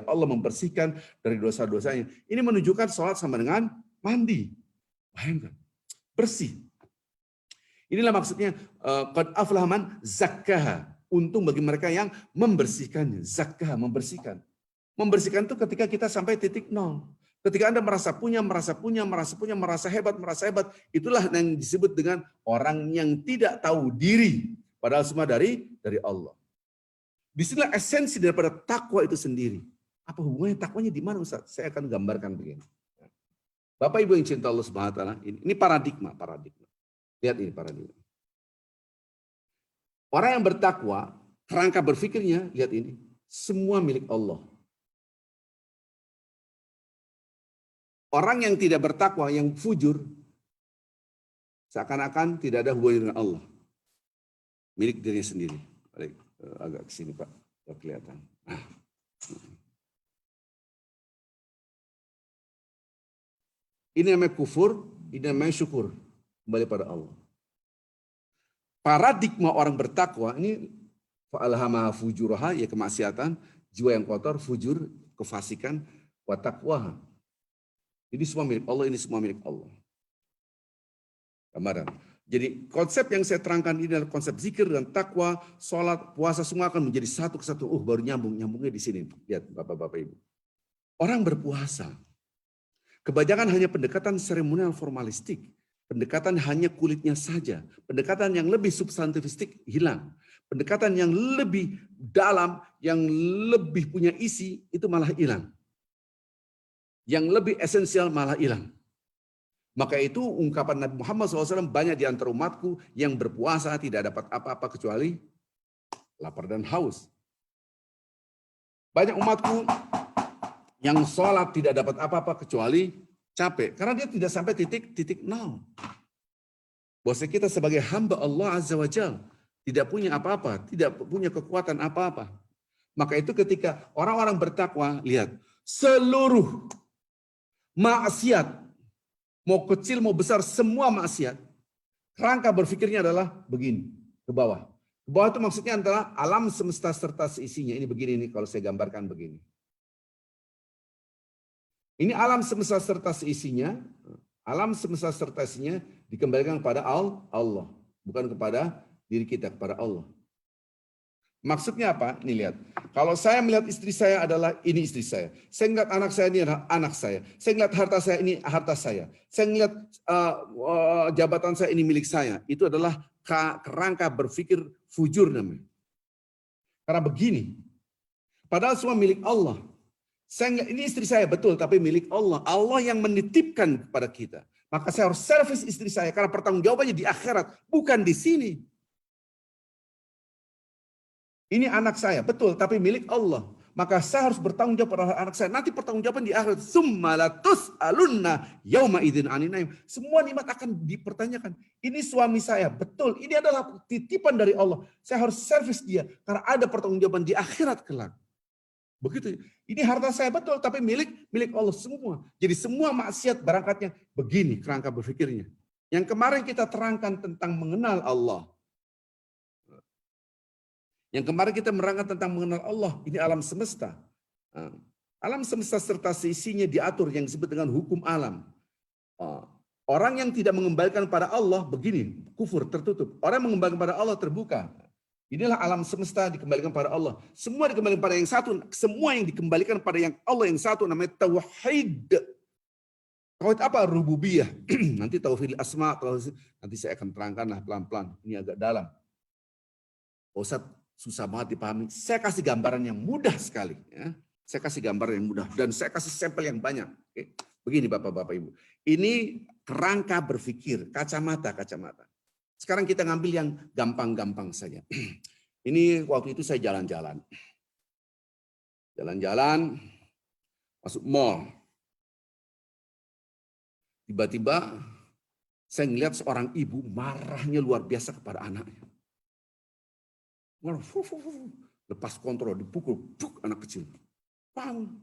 Allah membersihkan dari dosa-dosanya. Ini menunjukkan salat sama dengan mandi. Bayangkan, bersih. Inilah maksudnya qad aflaha man zakkaha. Untung bagi mereka yang membersihkannya. Zakah, membersihkan. Membersihkan itu ketika kita sampai titik nol. Ketika Anda merasa hebat. Itulah yang disebut dengan orang yang tidak tahu diri. Padahal semua dari Allah. Disinilah esensi daripada takwa itu sendiri. Apa hubungannya takwanya di mana Ustaz? Saya akan gambarkan begini. Bapak Ibu yang cinta Allah Subhanahu wa taala, ini paradigma. Lihat ini paradigma. Orang yang bertakwa, kerangka berpikirnya, lihat ini, semua milik Allah. Orang yang tidak bertakwa, yang fujur, seakan-akan tidak ada hubungan dengan Allah. Milik dirinya sendiri. Baik, agak ke sini Pak, tidak kelihatan. Ini namanya kufur, ini namanya syukur. Kembali pada Allah. Paradigma orang bertakwa ini fa'alhamaha fujuraha, ya kemaksiatan, jiwa yang kotor, fujur, kefasikan, wa taqwaha. Ini semua milik Allah, ini semua milik Allah. Gambaran. Jadi konsep yang saya terangkan ini adalah konsep zikir dan takwa, sholat, puasa semua akan menjadi satu kesatu. Baru nyambungnya di sini. Lihat Bapak-bapak Ibu. Orang berpuasa, kebanyakan hanya pendekatan seremonial formalistik. Pendekatan hanya kulitnya saja. Pendekatan yang lebih substantifistik hilang. Pendekatan yang lebih dalam, yang lebih punya isi, itu malah hilang. Yang lebih esensial malah hilang. Maka itu ungkapan Nabi Muhammad SAW, banyak di antara umatku yang berpuasa tidak dapat apa-apa kecuali lapar dan haus. Banyak umatku yang sholat tidak dapat apa-apa kecuali capek, karena dia tidak sampai titik nol. Bahwa kita sebagai hamba Allah Azza wa Jalla tidak punya apa-apa, tidak punya kekuatan apa-apa. Maka itu ketika orang-orang bertakwa, lihat, seluruh Maksiat, mau kecil mau besar semua maksiat. Kerangka berpikirnya adalah begini, ke bawah. Ke bawah itu maksudnya adalah alam semesta serta seisinya. Ini begini nih kalau saya gambarkan begini. Ini alam semesta serta seisinya. Alam semesta serta isinya dikembalikan kepada Allah. Bukan kepada diri kita, kepada Allah. Maksudnya apa? Nih lihat. Kalau saya melihat istri saya adalah ini istri saya. Saya melihat anak saya ini adalah anak saya. Saya melihat harta saya ini harta saya. Saya melihat jabatan saya ini milik saya. Itu adalah kerangka berpikir fujur namanya. Karena begini. Padahal semua milik Allah. Ini istri saya betul, tapi milik Allah. Allah yang menitipkan kepada kita. Maka saya harus servis istri saya karena pertanggungjawabannya di akhirat, bukan di sini. Ini anak saya, betul, tapi milik Allah. Maka saya harus bertanggung jawab pada anak saya. Nanti pertanggungjawaban di akhirat. Summalatus alunna yauma idzin aninaim. Semua nikmat akan dipertanyakan. Ini suami saya, betul. Ini adalah titipan dari Allah. Saya harus servis dia karena ada pertanggungjawaban di akhirat kelak. Begitu. Ini harta saya betul, tapi milik Allah semua. Jadi semua maksiat berangkatnya begini kerangka berpikirnya. Yang kemarin kita terangkan tentang mengenal Allah. Yang kemarin kita merangkan tentang mengenal Allah, ini alam semesta. Alam semesta serta seisinya diatur yang disebut dengan hukum alam. Orang yang tidak mengembalikan pada Allah begini, kufur, tertutup. Orang yang mengembalikan pada Allah terbuka. Inilah alam semesta dikembalikan pada Allah. Semua dikembalikan pada yang satu. Semua yang dikembalikan pada yang Allah yang satu namanya tauhid. Tauhid apa? Rububiyah. Nanti tauhid asma, nanti saya akan terangkanlah pelan-pelan. Ini agak dalam. Ustaz, susah banget dipahami. Saya kasih gambaran yang mudah sekali. Ya. Saya kasih gambaran yang mudah. Dan saya kasih sampel yang banyak. Oke. Begini Bapak-Bapak Ibu. Ini kerangka berpikir, kacamata. Sekarang kita ngambil yang gampang-gampang saja. Ini waktu itu saya jalan-jalan. Jalan-jalan, masuk mall. Tiba-tiba saya ngelihat seorang ibu marahnya luar biasa kepada anaknya. Lepas kontrol, dipukul, anak kecil. Bang,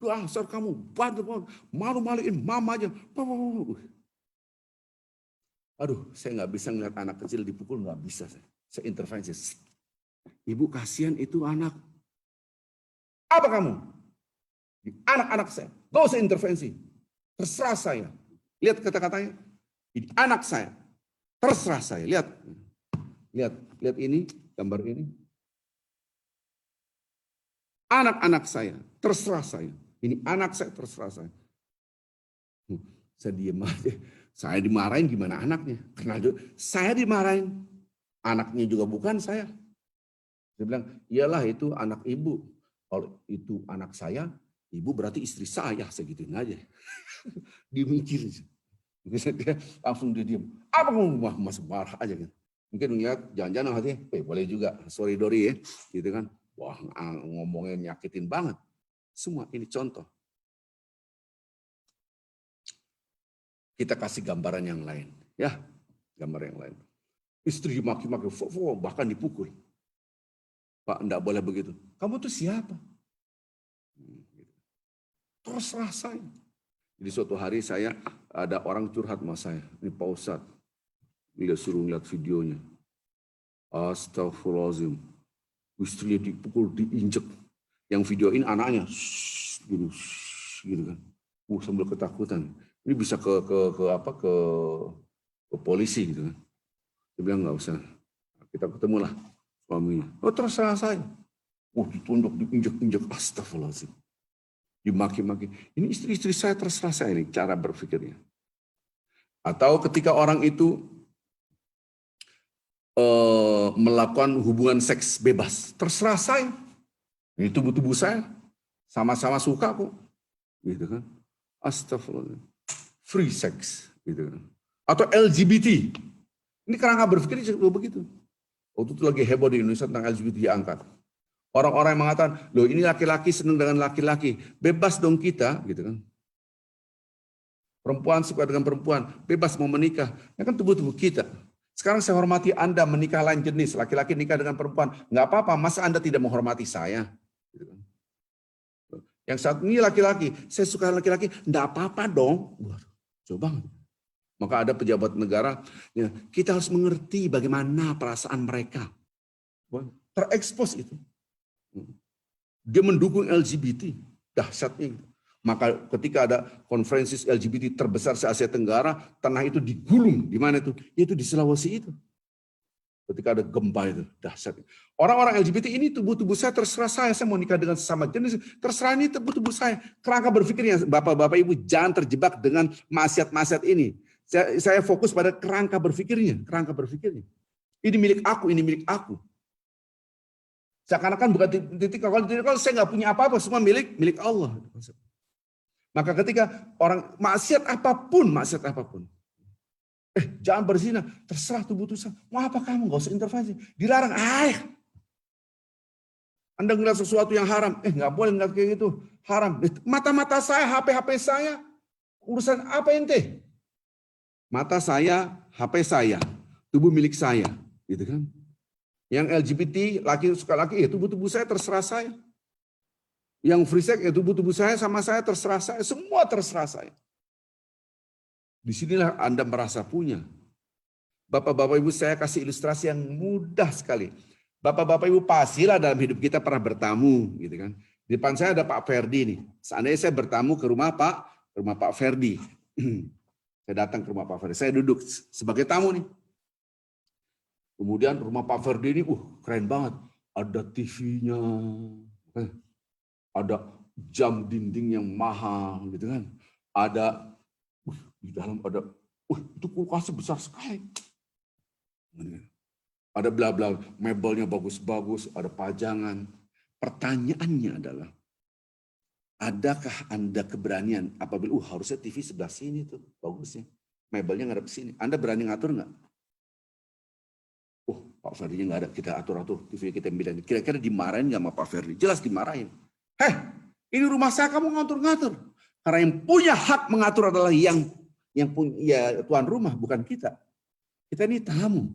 dasar kamu, malu-maluin mama aja. Aduh, saya nggak bisa ngeliat anak kecil dipukul, nggak bisa. Saya intervensi. Ibu kasihan itu anak. Apa kamu? Anak-anak saya. Gak usah intervensi. Terserah saya. Lihat kata-katanya. Ini anak saya. Terserah saya. Lihat ini, gambar ini. Anak-anak saya. Terserah saya. Ini anak saya, terserah saya. Saya diem aja. Saya dimarahin gimana anaknya? Karena saya dimarahin. Anaknya juga bukan saya. Saya bilang, iyalah itu anak ibu. Kalau itu anak saya, ibu berarti istri saya. Segituin aja. Dia mikir. Dia langsung dia diam. Apa kamu masih marah aja kan? Mungkin ngeliat jangan-jangan hati, boleh juga. Sorry Dori ya. Gitu kan. Wah ngomongnya nyakitin banget. Semua ini contoh. Kita kasih gambaran yang lain. Ya, gambar yang lain. Istri dimaki-maki, bahkan dipukul. Pak, enggak boleh begitu. Kamu tuh siapa? Terserah saya. Jadi suatu hari saya, ada orang curhat sama saya. Ini Pak Ustadz. Dia suruh lihat videonya. Astagfirullahaladzim. Istrinya dipukul, diinjek. Yang video ini anaknya. Gitu kan. Sambil ketakutan. Ini bisa ke polisi gitu kan. Dia bilang nggak usah. Kita ketemulah suaminya. Oh terserah saya. Ditunjuk, diinjek-injek. Astagfirullahaladzim. Dimaki-maki. Ini istri-istri saya, terserah saya ini cara berpikirnya. Atau ketika orang itu melakukan hubungan seks bebas. Terserah saya. Ini tubuh-tubuh saya. Sama-sama suka kok. Gitu kan. Astagfirullahaladzim. Free sex gitu kan. Atau LGBT. Ini kerangka berpikir juga begitu. Waktu itu lagi heboh di Indonesia tentang LGBT diangkat. Orang-orang yang mengatakan, loh ini laki-laki senang dengan laki-laki, bebas dong kita gitu kan. Perempuan suka dengan perempuan, bebas mau menikah. Ya kan tubuh-tubuh kita. Sekarang saya hormati Anda menikah lain jenis, laki-laki nikah dengan perempuan, nggak apa-apa, masa Anda tidak menghormati saya? Gitu kan. Yang satu ini laki-laki, saya suka laki-laki, enggak apa-apa dong. Waduh, coba. Maka ada pejabat negara, ya, kita harus mengerti bagaimana perasaan mereka. Terekspos itu. Dia mendukung LGBT, dahsyatnya. Maka ketika ada konferensi LGBT terbesar se-Asia Tenggara, tanah itu digulung. Di mana itu? Itu di Sulawesi itu. Ketika ada gempa itu, dahsyat. Orang-orang LGBT ini tubuh-tubuh saya terserah saya mau nikah dengan sesama jenis, terserah ini tubuh-tubuh saya. Kerangka berpikirnya, Bapak-Bapak Ibu jangan terjebak dengan maksiat-maksiat ini. Saya fokus pada kerangka berpikirnya. Ini milik aku, ini milik aku. Seakan-akan bukan titik kalau saya nggak punya apa-apa, semua milik Allah. Maka ketika orang maksiat apapun, jangan berzina, terserah tubuh saya. Mau apa kamu, nggak usah intervensi. Dilarang, Anda ngeliat sesuatu yang haram, nggak boleh ngeliat kayak gitu, haram. Mata-mata saya, HP saya, urusan apa ente? Mata saya, HP saya, tubuh milik saya, gitu kan? Yang LGBT, laki suka laki, tubuh saya terserah saya. Yang free sex, tubuh saya sama saya terserah saya, semua terserah saya. Disinilah Anda merasa punya. Bapak-bapak Ibu saya kasih ilustrasi yang mudah sekali. Bapak-bapak Ibu pastilah dalam hidup kita pernah bertamu, gitu kan? Di depan saya ada Pak Ferdi nih. Seandainya saya bertamu ke rumah Pak Ferdi. Saya datang ke rumah Pak Ferdi, saya duduk sebagai tamu nih. Kemudian rumah Pak Ferdi ini, keren banget. Ada TV-nya, ada jam dinding yang mahal, gitu kan? Ada di dalam ada, itu kulkasnya besar sekali. Ada bla-bla, mebelnya bagus-bagus, ada pajangan. Pertanyaannya adalah, adakah Anda keberanian apabila harusnya TV sebelah sini tuh bagusnya, mebelnya ngadep sini. Anda berani ngatur nggak? Pak Ferdi nggak ada, kita atur-atur TV kita bilang. Kira-kira dimarahin nggak sama Pak Ferdi? Jelas dimarahin. Ini rumah saya kamu ngatur-ngatur. Karena yang punya hak mengatur adalah yang punya tuan rumah, bukan kita. Kita ini tamu.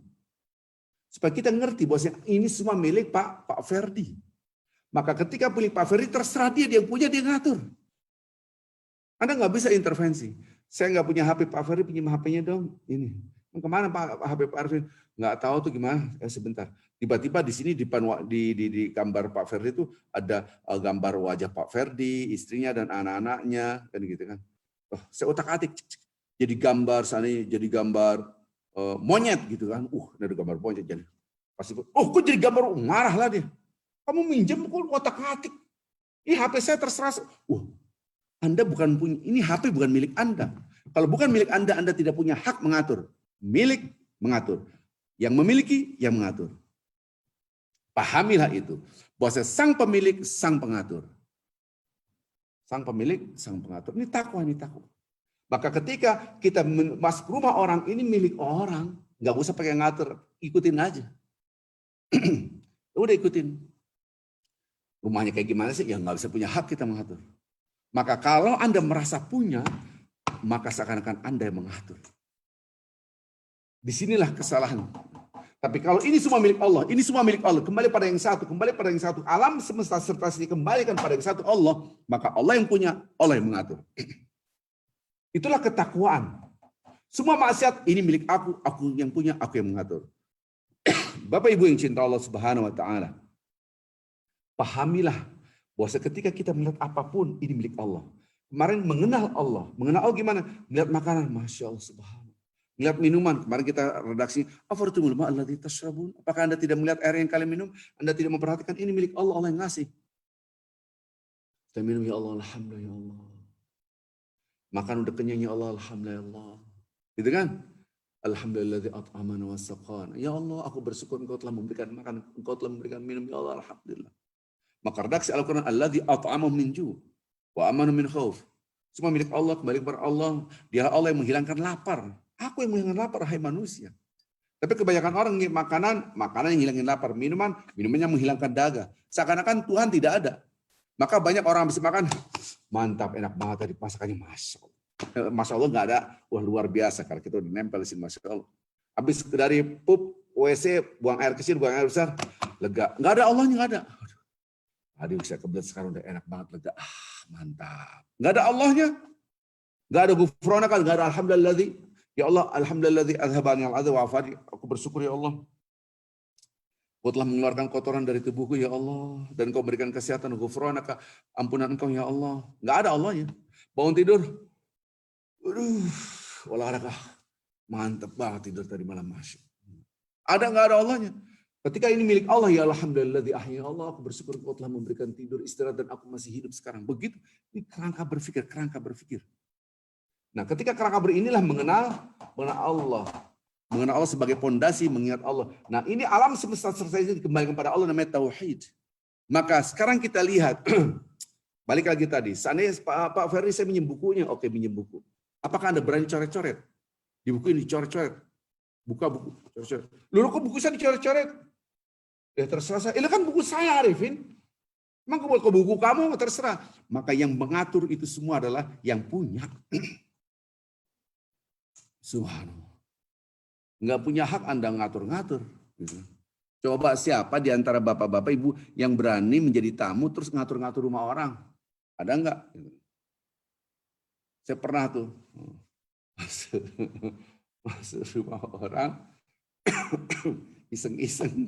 Supaya kita ngerti bahwa ini semua milik Pak Ferdi. Maka ketika pilih Pak Ferdi, terserah dia punya, dia ngatur. Anda nggak bisa intervensi. Saya nggak punya HP Pak Ferdi, pinjam HP-nya dong. Ini. Kemana Pak HP Pak Ferdi? Nggak tahu tuh gimana. Sebentar. Tiba-tiba di sini di gambar Pak Ferdi itu ada gambar wajah Pak Ferdi, istrinya dan anak-anaknya, kan gitu kan. Saya otak-atik. Jadi gambar sana, jadi gambar monyet gitu kan. Ada gambar monyet jadi. Pasti kok jadi gambar marah lah dia. Kamu minjem kok otak-atik. Ini HP saya terserah. Anda bukan punya, ini HP bukan milik Anda. Kalau bukan milik Anda, Anda tidak punya hak mengatur. Milik mengatur. Yang memiliki yang mengatur. Pahamilah itu. Bahwa sang pemilik, sang pengatur. Sang pemilik, sang pengatur. Ini takwa, Maka ketika kita masuk rumah orang, ini milik orang. Nggak usah pakai ngatur. Ikutin aja. Udah ikutin. Rumahnya kayak gimana sih? Ya nggak bisa punya hak kita mengatur. Maka kalau Anda merasa punya, maka seakan-akan Anda yang mengatur. Disinilah kesalahan. Tapi kalau ini semua milik Allah, kembali pada yang satu, alam semesta serta sini kembalikan pada yang satu Allah, maka Allah yang punya, Allah yang mengatur. Itulah ketakwaan. Semua maksiat ini milik aku yang punya, aku yang mengatur. Bapak Ibu yang cinta Allah Subhanahu wa taala. Pahamilah bahwa ketika kita melihat apapun ini milik Allah. Kemarin mengenal Allah gimana? Melihat makanan, Masya Allah Subhanahu. Melihat minuman, kemarin kita redaksi, afartumul ma'a alladzi tashrabun. Apakah Anda tidak melihat air yang kalian minum? Anda tidak memperhatikan ini milik Allah, Allah yang ngasih. Kita minum ya Allah, alhamdulillah ya Allah. Makan udah kenyang ya Allah, alhamdulillah ya Allah. Gitu kan? Alhamdulilladzi at'amana wa saqana. Ya Allah, aku bersyukur Engkau telah memberikan makan, Engkau telah memberikan minum ya Allah, alhamdulillah. Maka redaksi Al-Quran, alladzi at'amahum min ju' wa amanu min khauf. Semua milik Allah, kembali kepada Allah. Dialah Allah yang menghilangkan lapar. Aku yang menghilangkan lapar, hai manusia. Tapi kebanyakan orang makanan yang hilangin lapar. Minumannya menghilangkan dahaga. Seakan-akan Tuhan tidak ada. Maka banyak orang habis makan, mantap, enak banget tadi masakannya, Masya Allah. Masya Allah nggak ada, luar biasa. Kalau kita udah nempel di sini, Masya Allah. Habis dari pup, WC, buang air kecil, buang air besar, lega. Nggak ada Allahnya, nggak ada. Aduh, saya kebelet sekarang udah enak banget, lega. mantap. Nggak ada Allahnya. Nggak ada ghufranaka, nggak ada alhamdulilladzi. Ya Allah, alhamdulilladzi azhabani al-adha wa afani. Aku bersyukur ya Allah. Kau telah mengeluarkan kotoran dari tubuhku ya Allah. Dan kau berikan kesehatan, ghufranaka, ampunan engkau ya Allah. Nggak ada Allahnya. Bangun tidur. Aduh, olahraga. Mantap banget tidur tadi malam, Masya. Ada nggak ada Allahnya? Ketika ini milik Allah, ya alhamdulilladzi ahya Allah. Aku bersyukur kau telah memberikan tidur, istirahat, dan aku masih hidup sekarang. Begitu, ini kerangka berpikir. Nah, ketika kerangka inilah mengenal Allah. Mengenal Allah sebagai pondasi, mengingat Allah. Nah, ini alam semesta ini dikembalikan pada Allah, namanya tauhid. Maka sekarang kita lihat, balik lagi tadi, seandainya Pak Ferry saya minjem bukunya, oke minjem buku. Apakah Anda berani coret-coret? Di buku ini coret-coret. Buka buku, coret-coret. Lalu kok buku saya dicoret-coret? Ya terserah saya. Ini kan buku saya, Arifin. Emang kalau buku kamu terserah. Maka yang mengatur itu semua adalah yang punya. Subhanallah. Nggak punya hak Anda ngatur-ngatur. Coba siapa di antara bapak-bapak ibu yang berani menjadi tamu terus ngatur-ngatur rumah orang? Ada nggak? Saya pernah tuh masuk rumah orang, iseng-iseng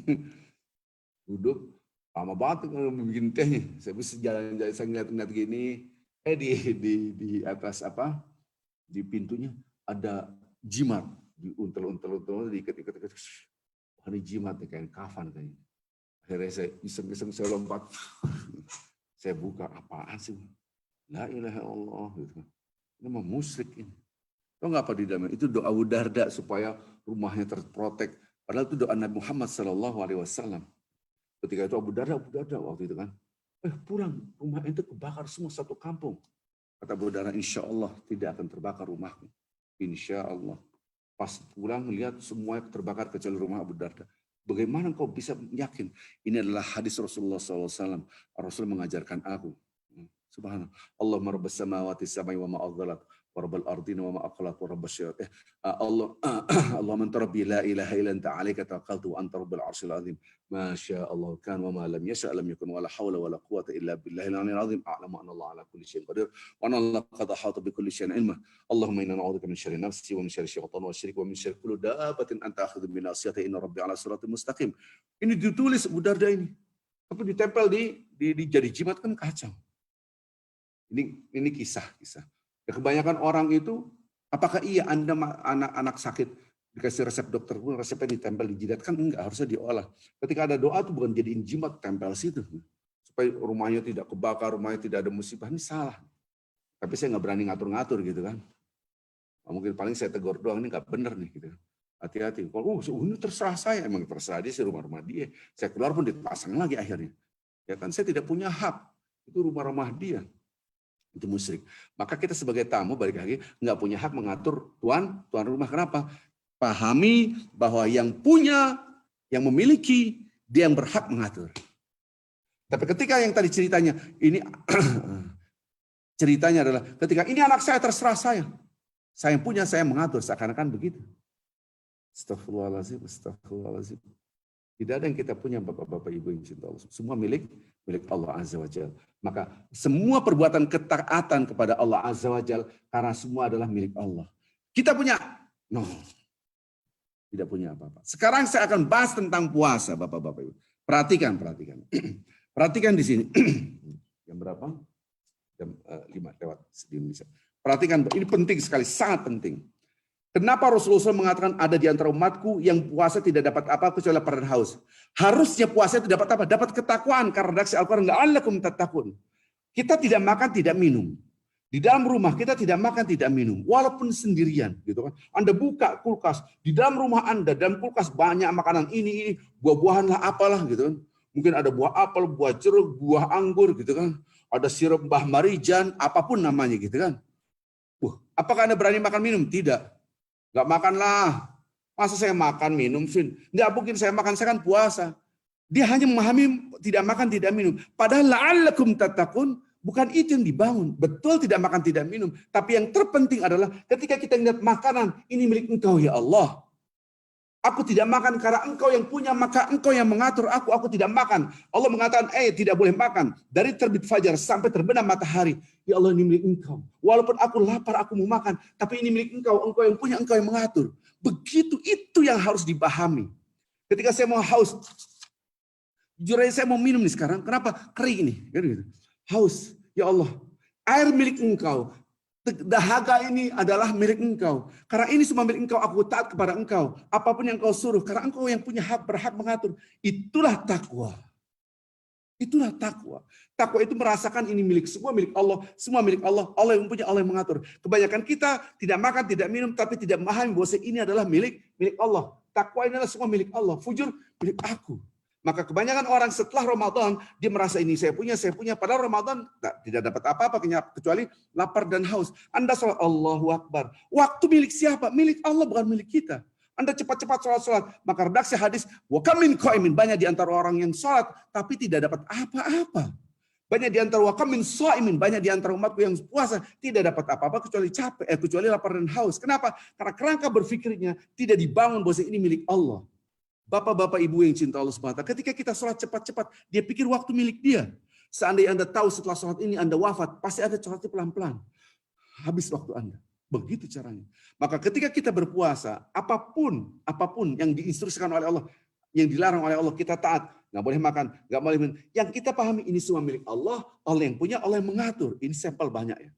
duduk, lama banget bikin tehnya. Saya bisa jalan-jalan, saya ngeliat gini, di atas apa? Di pintunya ada jimat. Diuntel-untel, diikat-ikat. Wah, ini jimat nih, kayak kafan kayaknya. Akhirnya saya iseng-iseng saya lompat. Saya buka, apaan sih? La ilaha illallah. Gitu. Ini mah musyrik ini. Tahu nggak apa di dalamnya? Itu doa Abu Darda supaya rumahnya terprotek. Padahal itu doa Nabi Muhammad SAW. Ketika itu Abu Darda waktu itu kan. Pulang, rumah itu kebakar semua satu kampung. Kata Abu Darda, insya Allah tidak akan terbakar rumahku. Insya Allah. Pas pulang lihat semuanya terbakar kecuali rumah Abu Darda. Bagaimana kau bisa yakin? Ini adalah hadis Rasulullah SAW. Rasul mengajarkan aku. Subhanallah. Allahumma rabbas samawati samai wa ma'adzalat. Wa rabbal ardina wa ma'aqalat wa rabbas syaitan. Allahumma anta rabbi la ilaha illa anta alaika tawakkaltu wa anta rabbul arsyil azim. Masya Allah kan wa ma lam yasha lam yakun wa la hawla wa la quwata illa billahil aliyyil azim. A'lamu anna Allah ala kulli syai'in qadir. Wa anna Allah qad ahata bi kulli syai'in ilma. Allahumma inna na'udzubika min syarri nafsi wa min syarri syaitan wa syirik wa min syarri kulli dabbatin anta akhidhu bi nasiyati inna rabbi ala siratal mustaqim. Ini ditulis Abu Darda ini. Tapi ditempel di jadi jimat kan kacau. Ini kisah. Ya, kebanyakan orang itu, apakah iya Anda anak sakit dikasih resep dokter pun resepnya ditempel di jidat? Kan enggak, harusnya diolah. Ketika ada doa itu bukan jadiin jimat tempel situ. Supaya rumahnya tidak kebakar, rumahnya tidak ada musibah. Ini salah. Tapi saya nggak berani ngatur-ngatur gitu kan. Mungkin paling saya tegur doang, ini nggak benar nih gitu. Hati-hati. Kalau ini terserah saya, emang terserah dia sih rumah-rumah dia. Saya keluar pun dipasang lagi akhirnya. Ya kan saya tidak punya hak. Itu rumah-rumah dia. Itu musyrik. Maka kita sebagai tamu balik lagi nggak punya hak mengatur tuan rumah. Kenapa? Pahami bahwa yang punya, yang memiliki, dia yang berhak mengatur. Tapi ketika yang tadi ceritanya ini ceritanya adalah ketika ini anak saya terserah saya yang punya, saya mengatur, seakan-akan begitu. Astagfirullahaladzim. Tidak ada yang kita punya bapak-bapak ibu yang cinta Allah. Semua milik Allah Azza wa Jalla. Maka semua perbuatan ketaatan kepada Allah Azza wa Jalla karena semua adalah milik Allah. Kita punya? No. Tidak punya apa-apa. Sekarang saya akan bahas tentang puasa bapak-bapak ibu. Perhatikan. Perhatikan di sini. Jam berapa? Jam 5 lewat di Indonesia. Perhatikan, ini penting sekali, sangat penting. Kenapa Rasulullah SAW mengatakan ada di antara umatku yang puasa tidak dapat apa kecuali lapar dan haus? Harusnya puasa itu dapat apa? Dapat ketakwaan, karena redaksi Al-Quran la'allakum tattaqun. Kita tidak makan, tidak minum. Di dalam rumah kita tidak makan, tidak minum, walaupun sendirian, gitu kan? Anda buka kulkas, di dalam rumah Anda, dalam kulkas banyak makanan ini, buah-buahan lah, apalah, gitu kan? Mungkin ada buah apel, buah jeruk, buah anggur, gitu kan? Ada sirup Mbah Marijan, apapun namanya, gitu kan? Apakah Anda berani makan minum? Tidak. Nggak makanlah. Masa saya makan minum, Vin? Nggak mungkin saya makan, saya kan puasa. Dia hanya memahami tidak makan, tidak minum. Padahal la'allakum tattaqun, bukan itu yang dibangun. Betul tidak makan, tidak minum. Tapi yang terpenting adalah ketika kita lihat makanan, ini milik Engkau ya Allah. Aku tidak makan karena engkau yang punya, maka engkau yang mengatur aku. Aku tidak makan. Allah mengatakan, tidak boleh makan. Dari terbit fajar sampai terbenam matahari. Ya Allah, ini milik engkau. Walaupun aku lapar, aku mau makan. Tapi ini milik engkau. Engkau yang punya, engkau yang mengatur. Begitu, itu yang harus dipahami. Ketika saya mau haus, jujur aja saya mau minum nih sekarang. Kenapa? Kering ini. Haus. Ya Allah, air milik engkau. Dahaga ini adalah milik engkau. Karena ini semua milik engkau, aku taat kepada engkau. Apapun yang engkau suruh, karena engkau yang punya hak, berhak mengatur. Itulah takwa. Itulah takwa. Takwa itu merasakan ini milik, semua milik Allah. Semua milik Allah. Allah yang punya, Allah yang mengatur. Kebanyakan kita tidak makan, tidak minum, tapi tidak memahami bahwa ini adalah milik Allah. Takwa ini adalah semua milik Allah. Fujur milik aku. Maka kebanyakan orang setelah Ramadan, dia merasa ini saya punya. Padahal Ramadan tidak dapat apa-apa kecuali lapar dan haus. Anda sholat, Allahu Akbar. Waktu milik siapa? Milik Allah, bukan milik kita. Anda cepat-cepat sholat. Maka redaksi hadis, wa kam min qaimin, banyak di antara orang yang sholat, tapi tidak dapat apa-apa. Banyak di antara wa kam min shaimin, banyak di antara umatku yang puasa, tidak dapat apa-apa kecuali capek, kecuali lapar dan haus. Kenapa? Karena kerangka berpikirnya tidak dibangun bahwa ini milik Allah. Bapak-bapak ibu yang cinta Allah SWT, ketika kita sholat cepat-cepat, dia pikir waktu milik dia. Seandainya Anda tahu setelah sholat ini Anda wafat, pasti Anda sholatnya pelan-pelan. Habis waktu Anda. Begitu caranya. Maka ketika kita berpuasa, apapun yang diinstruksikan oleh Allah, yang dilarang oleh Allah, kita taat. Nggak boleh makan, nggak boleh minum. Yang kita pahami ini semua milik Allah, Allah yang punya, Allah yang mengatur. Ini sampel banyak ya.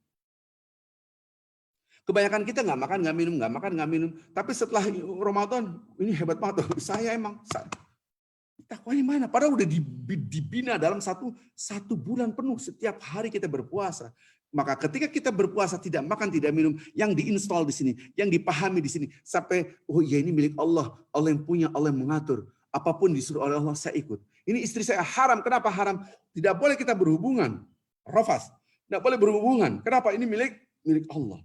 Kebanyakan kita nggak makan, nggak minum. Tapi setelah Ramadan, ini hebat banget. Saya takwanya mana? Padahal udah dibina dalam satu bulan penuh. Setiap hari kita berpuasa. Maka ketika kita berpuasa, tidak makan, tidak minum, yang diinstal di sini, yang dipahami di sini. Sampai, oh ya ini milik Allah. Allah yang punya, Allah yang mengatur. Apapun disuruh oleh Allah, saya ikut. Ini istri saya haram. Kenapa haram? Tidak boleh kita berhubungan. Rafas. Tidak boleh berhubungan. Kenapa? Ini milik Allah.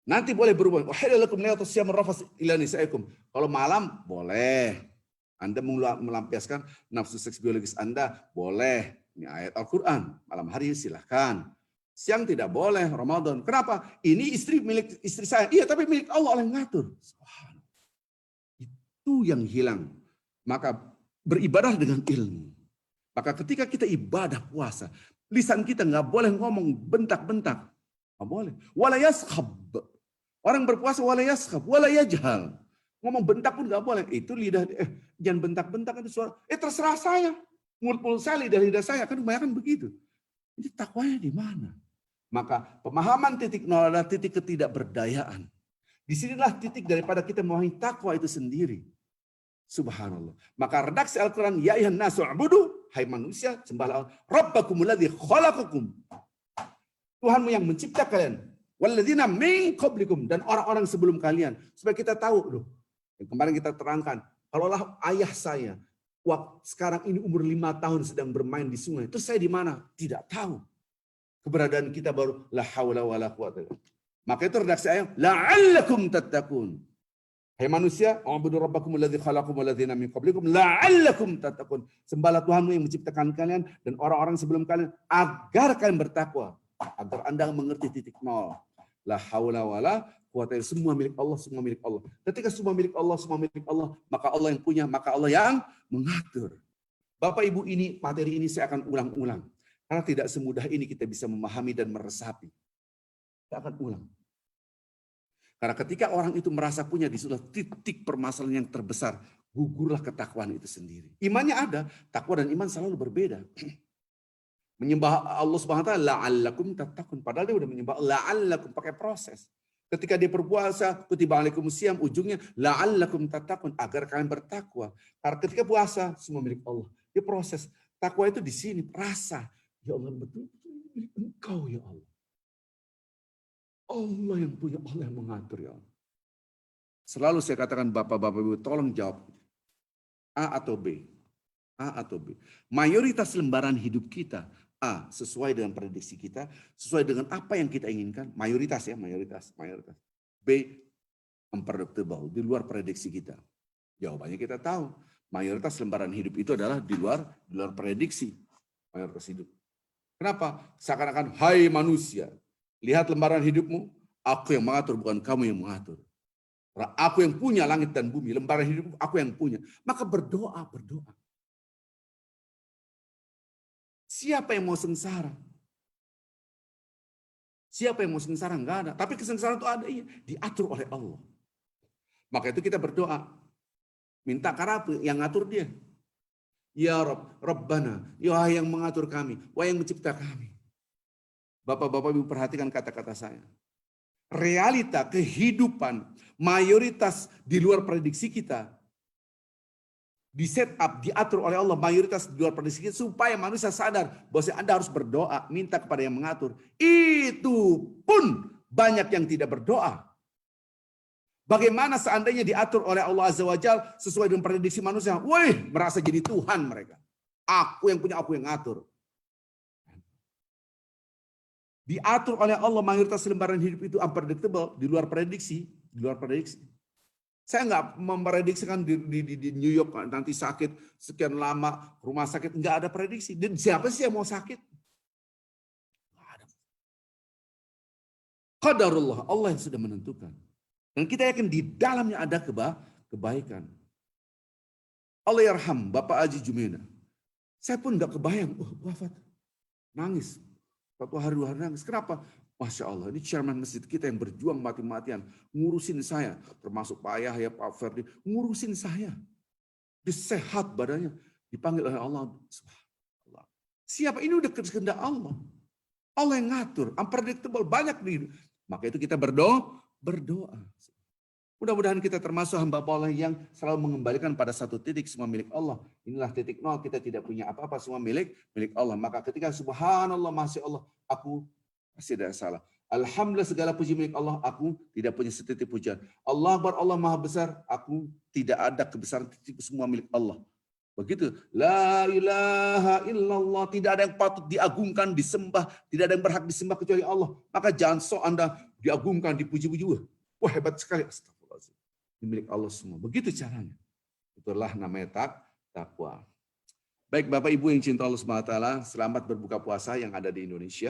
Nanti boleh berhubungan. Kalau malam boleh. Anda melampiaskan nafsu seks biologis Anda, boleh. Ini ayat Al-Quran. Malam hari silahkan. Siang tidak boleh, Ramadan. Kenapa? Ini milik istri saya. Iya, tapi milik Allah yang ngatur. Itu yang hilang. Maka beribadah dengan ilmu. Maka ketika kita ibadah puasa, lisan kita nggak boleh ngomong bentak-bentak. Nggak boleh. Wala yaskhab. Orang berpuasa wala yaskhab, wala yajhal. Ngomong bentak pun nggak boleh. Itu lidah, jangan bentak-bentak itu suara. Terserah saya. Mulut saya, lidah saya. Kan kebanyakan begitu. Ini takwanya di mana? Maka pemahaman titik nol adalah titik ketidakberdayaan. Disinilah titik daripada kita memahami takwa itu sendiri. Subhanallah. Maka redaksi Al-Quran, ya ayuhan nasu ubudu, hai manusia, sembahlah Rabbakumul ladzi khalaqakum. Tuhanmu yang mencipta kalian. Walladzina min qablikum, dan orang-orang sebelum kalian. Supaya kita tahu, yang kemarin kita terangkan, kalaulah ayah saya sekarang ini umur 5 tahun sedang bermain di sungai, terus saya di mana? Tidak tahu. Keberadaan kita baru la haula wala quwata. Maka itu redaksi ayat la'allakum tattaqun. Hai manusia, ubudu rabbakumul ladzi khalaqakum walladzina min qablikum la'allakum tattaqun. Sembahlah Tuhanmu yang menciptakan kalian dan orang-orang sebelum kalian agar kalian bertakwa. Agar Anda mengerti titik nol. La haula wala quwata, semua milik Allah, semua milik Allah. Ketika semua milik Allah, maka Allah yang punya, maka Allah yang mengatur. Bapak Ibu, ini materi ini saya akan ulang-ulang. Karena tidak semudah ini kita bisa memahami dan meresapi. Saya akan ulang. Karena ketika orang itu merasa punya di suatu titik permasalahan yang terbesar, gugurlah ketakwaan itu sendiri. Imannya ada, takwa dan iman selalu berbeda. Menyembah Allah Subhanahu wa taala la'allakum tattaqun. Padahal dia udah menyembah la'allakum, pakai proses. Ketika dia berpuasa, kutiba alaikumusiyam, ujungnya la'allakum tattaqun, agar kalian bertakwa. Karena ketika puasa semua milik Allah. Dia proses. Takwa itu di sini, rasa. Ya Allah, betul-betul milik Engkau ya Allah. Allah yang punya, Allah yang mengatur ya Allah. Selalu saya katakan Bapak-bapak Ibu, tolong jawab. A atau B? A atau B? Mayoritas lembaran hidup kita, A, sesuai dengan prediksi kita, sesuai dengan apa yang kita inginkan, mayoritas ya, mayoritas. B, unpredictable, di luar prediksi kita. Jawabannya kita tahu, mayoritas lembaran hidup itu adalah di luar prediksi, mayoritas hidup. Kenapa? Seakan-akan, hai manusia, lihat lembaran hidupmu, aku yang mengatur, bukan kamu yang mengatur. Aku yang punya langit dan bumi, lembaran hidup aku yang punya. Maka berdoa. Siapa yang mau sengsara? Siapa yang mau sengsara? Enggak ada. Tapi kesengsaraan itu ada, iya. Diatur oleh Allah. Maka itu kita berdoa. Minta karena yang ngatur dia. Ya Rabb, Rabbana, ya yang mengatur kami, wahai yang mencipta kami. Bapak-bapak Ibu perhatikan kata-kata saya. Realita kehidupan mayoritas di luar prediksi kita di set up, diatur oleh Allah, mayoritas di luar prediksi kita supaya manusia sadar bahwa Anda harus berdoa, minta kepada yang mengatur. Itu pun banyak yang tidak berdoa. Bagaimana seandainya diatur oleh Allah Azza wa Jalla sesuai dengan prediksi manusia? Wih, merasa jadi Tuhan mereka. Aku yang punya, aku yang ngatur. Diatur oleh Allah mayoritas lembaran hidup itu unpredictable, di luar prediksi. Saya nggak memprediksikan di New York nanti sakit sekian lama, rumah sakit, nggak ada prediksi. Dan siapa sih yang mau sakit? Nggak ada. Qadarullah, Allah yang sudah menentukan. Dan kita yakin di dalamnya ada kebaikan. Allah yarham, Bapak Haji Jumaina. Saya pun nggak kebayang, wafat. Nangis. Satu hari, 2 hari nangis. Kenapa? Masya Allah, ini chairman masjid kita yang berjuang mati-matian. Ngurusin saya. Termasuk Pak Yahya, Pak Ferdi. Ngurusin saya. Dia sehat badannya. Dipanggil oleh Allah. Subhanallah. Siapa? Ini udah kehendak Allah. Allah yang ngatur. Unpredictable. Banyak nih. Maka itu kita berdoa. Mudah-mudahan kita termasuk hamba Allah yang selalu mengembalikan pada satu titik semua milik Allah. Inilah titik nol, kita tidak punya apa-apa, semua milik Allah. Maka ketika subhanallah, masya Allah, aku pasti tidak salah. Alhamdulillah segala puji milik Allah, aku tidak punya setitik pujian. Allah Akbar, Allah Maha Besar, aku tidak ada kebesaran titik semua milik Allah. Begitu. La ilaha illallah, tidak ada yang patut diagungkan, disembah, tidak ada yang berhak disembah kecuali Allah. Maka jangan sok Anda diagungkan, dipuji-puji. Wah, hebat sekali. Milik Allah semua. Begitu caranya. Itulah namanya takwa. Baik Bapak Ibu yang cinta Allah SWT, selamat berbuka puasa yang ada di Indonesia.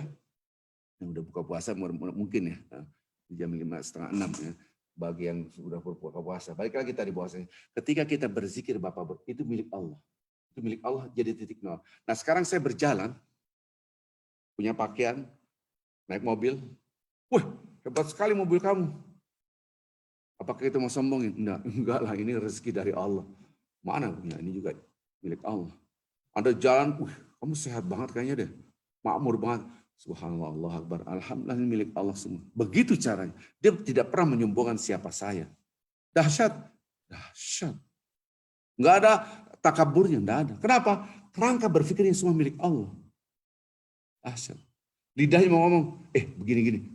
Yang udah buka puasa mungkin ya, di jam 5:30, 6 ya. Bagi yang sudah berbuka puasa. Balik lagi tadi bahwasanya ketika kita berzikir Bapak, itu milik Allah. Itu milik Allah jadi titik nol. Nah sekarang saya berjalan, punya pakaian, naik mobil. Wah, hebat sekali mobil kamu. Apakah kita mau sombongin? Enggak lah, ini rezeki dari Allah. Mana punya? Ini juga milik Allah. Anda jalan, kamu sehat banget kayaknya deh. Makmur banget. Subhanallah, Allah Akbar. Alhamdulillah ini milik Allah semua. Begitu caranya. Dia tidak pernah menyombongkan siapa saya. Dahsyat. Enggak ada takaburnya, enggak ada. Kenapa? Kerangka berpikirnya semua milik Allah. Dahsyat. Lidahnya mau ngomong, begini-gini.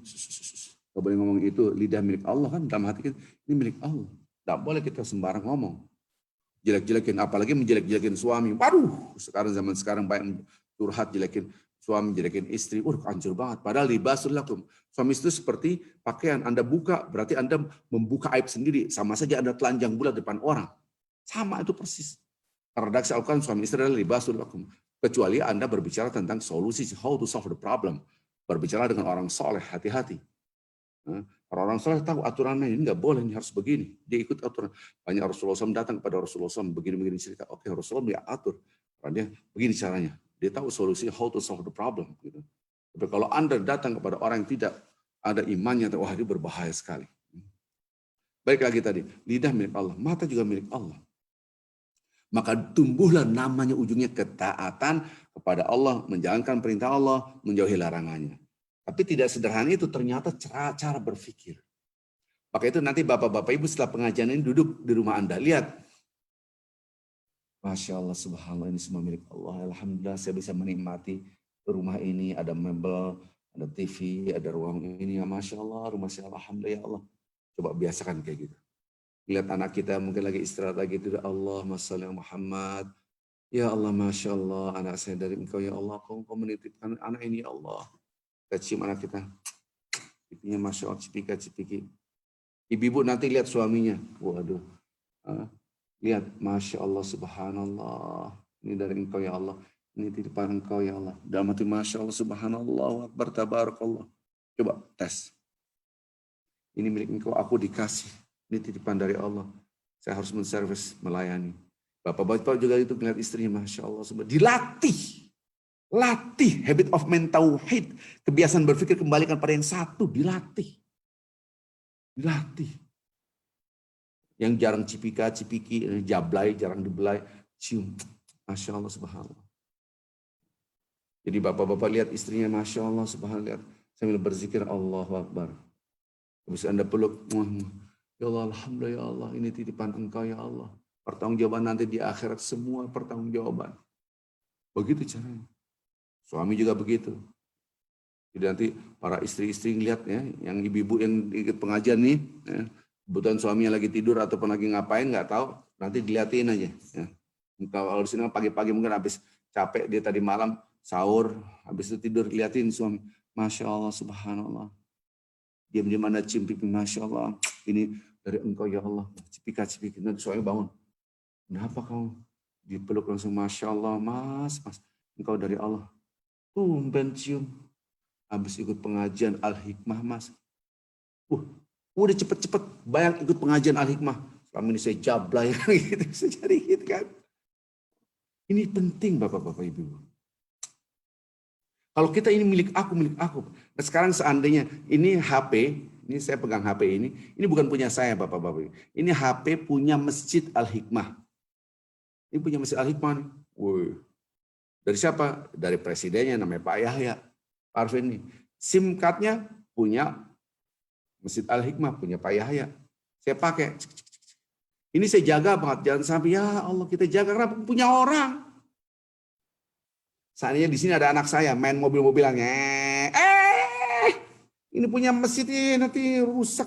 Gak boleh ngomong itu, lidah milik Allah kan, dalam hati kita, ini milik Allah. Gak boleh kita sembarang ngomong. Jelek-jelekin, apalagi menjelek-jelekin suami. Waduh, zaman sekarang banyak curhat, jelekin suami, jelekin istri. Hancur banget. Padahal libasul lakum. Suami itu seperti pakaian, Anda buka, berarti Anda membuka aib sendiri. Sama saja Anda telanjang bulat depan orang. Sama itu persis. Redaksi Al-Quran, suami istri adalah libasul lakum. Kecuali Anda berbicara tentang solusi, how to solve the problem. Berbicara dengan orang soleh, hati-hati. Orang-orang soleh tahu aturannya, ini nggak boleh, ini harus begini. Dia ikut aturan. Banyak Rasulullah SAW datang kepada Rasulullah SAW, begini-begini cerita. Oke, Rasulullah dia atur. Karena dia begini caranya. Dia tahu solusinya, how to solve the problem. Gitu. Tapi kalau Anda datang kepada orang yang tidak ada imannya, wah ini berbahaya sekali. Baik lagi tadi, lidah milik Allah, mata juga milik Allah. Maka tumbuhlah namanya ujungnya ketaatan kepada Allah, menjalankan perintah Allah, menjauhi larangannya. Tapi tidak sederhana itu ternyata cara berpikir. Maka itu nanti Bapak-Bapak Ibu setelah pengajian ini duduk di rumah Anda. Lihat. Masya Allah, subhanallah, ini semua milik Allah. Alhamdulillah saya bisa menikmati rumah ini. Ada mebel, ada TV, ada ruang ini. Ya, Masya Allah, rumah saya Alhamdulillah ya Allah. Coba biasakan kayak gitu. Lihat anak kita mungkin lagi istirahat lagi. Allahumma sholli Muhammad. Ya Allah, Masya Allah, anak saya dari Engkau ya Allah. Kau menitipkan anak ini ya Allah. Kita cium anak kita. Pipinya Masya Allah, cipika-cipiki. Ibu-ibu nanti lihat suaminya. Waduh. Lihat, Masya Allah, subhanallah. Ini dari Engkau ya Allah. Ini titipan Engkau ya Allah. Dalam hati Masya Allah, subhanallah, akbar, tabarakallah. Coba tes. Ini milik Engkau, aku dikasih. Ini titipan dari Allah. Saya harus menservis, melayani. Bapak-bapak juga itu melihat istrinya, Masya Allah. Dilatih. Latih habit of man tauhid. Kebiasaan berpikir kembalikan pada yang satu. Dilatih. Dilatih. Yang jarang cipika-cipiki, jablay, jarang dibelai. Cium. Masya Allah, subhanallah. Jadi bapak-bapak lihat istrinya, Masya Allah, subhanallah. Sambil berzikir, Allahu Akbar. Habis Anda peluk, ya Allah, alhamdulillah ya Allah, ini titipan Engkau ya Allah. Pertanggungjawaban nanti di akhirat, semua pertanggungjawaban. Begitu caranya. Suami juga begitu. Jadi nanti para istri-istri lihat ya, yang ibu-ibu yang ikut pengajian nih, ya, kebetulan suaminya lagi tidur ataupun lagi ngapain nggak tahu, nanti dilihatin aja. Ya. Kalau di sini pagi-pagi mungkin habis capek dia tadi malam sahur, habis itu tidur lihatin suami, Masya Allah, subhanallah. Diam-diam Anda cium pipi, Masya Allah, ini dari Engkau ya Allah. Cipika-cipiki, nanti suami bangun. Kenapa kamu? Dipeluk langsung, Masya Allah, mas, Engkau dari Allah. Tumben cium. Habis ikut pengajian Al-Hikmah, mas. Udah cepet-cepet, bayang ikut pengajian Al-Hikmah. Selama ini saya jablay, gitu, saya cari gitu kan. Ini penting Bapak-Bapak Ibu. Kalau kita ini milik aku. Nah sekarang seandainya ini HP, ini saya pegang HP ini bukan punya saya Bapak-Bapak. Ini HP punya Masjid Al-Hikmah. Ini punya Masjid Al-Hikmah nih. Woi. Dari siapa? Dari presidennya namanya Pak Yahya. Pak Arvin nih. SIM card-nya punya Masjid Al-Hikmah, punya Pak Yahya. Saya pakai. Ini saya jaga banget. Jangan sampai ya Allah kita jaga karena punya orang. Seandainya di sini ada anak saya main mobil-mobilannya, ini punya masjid ini nanti rusak.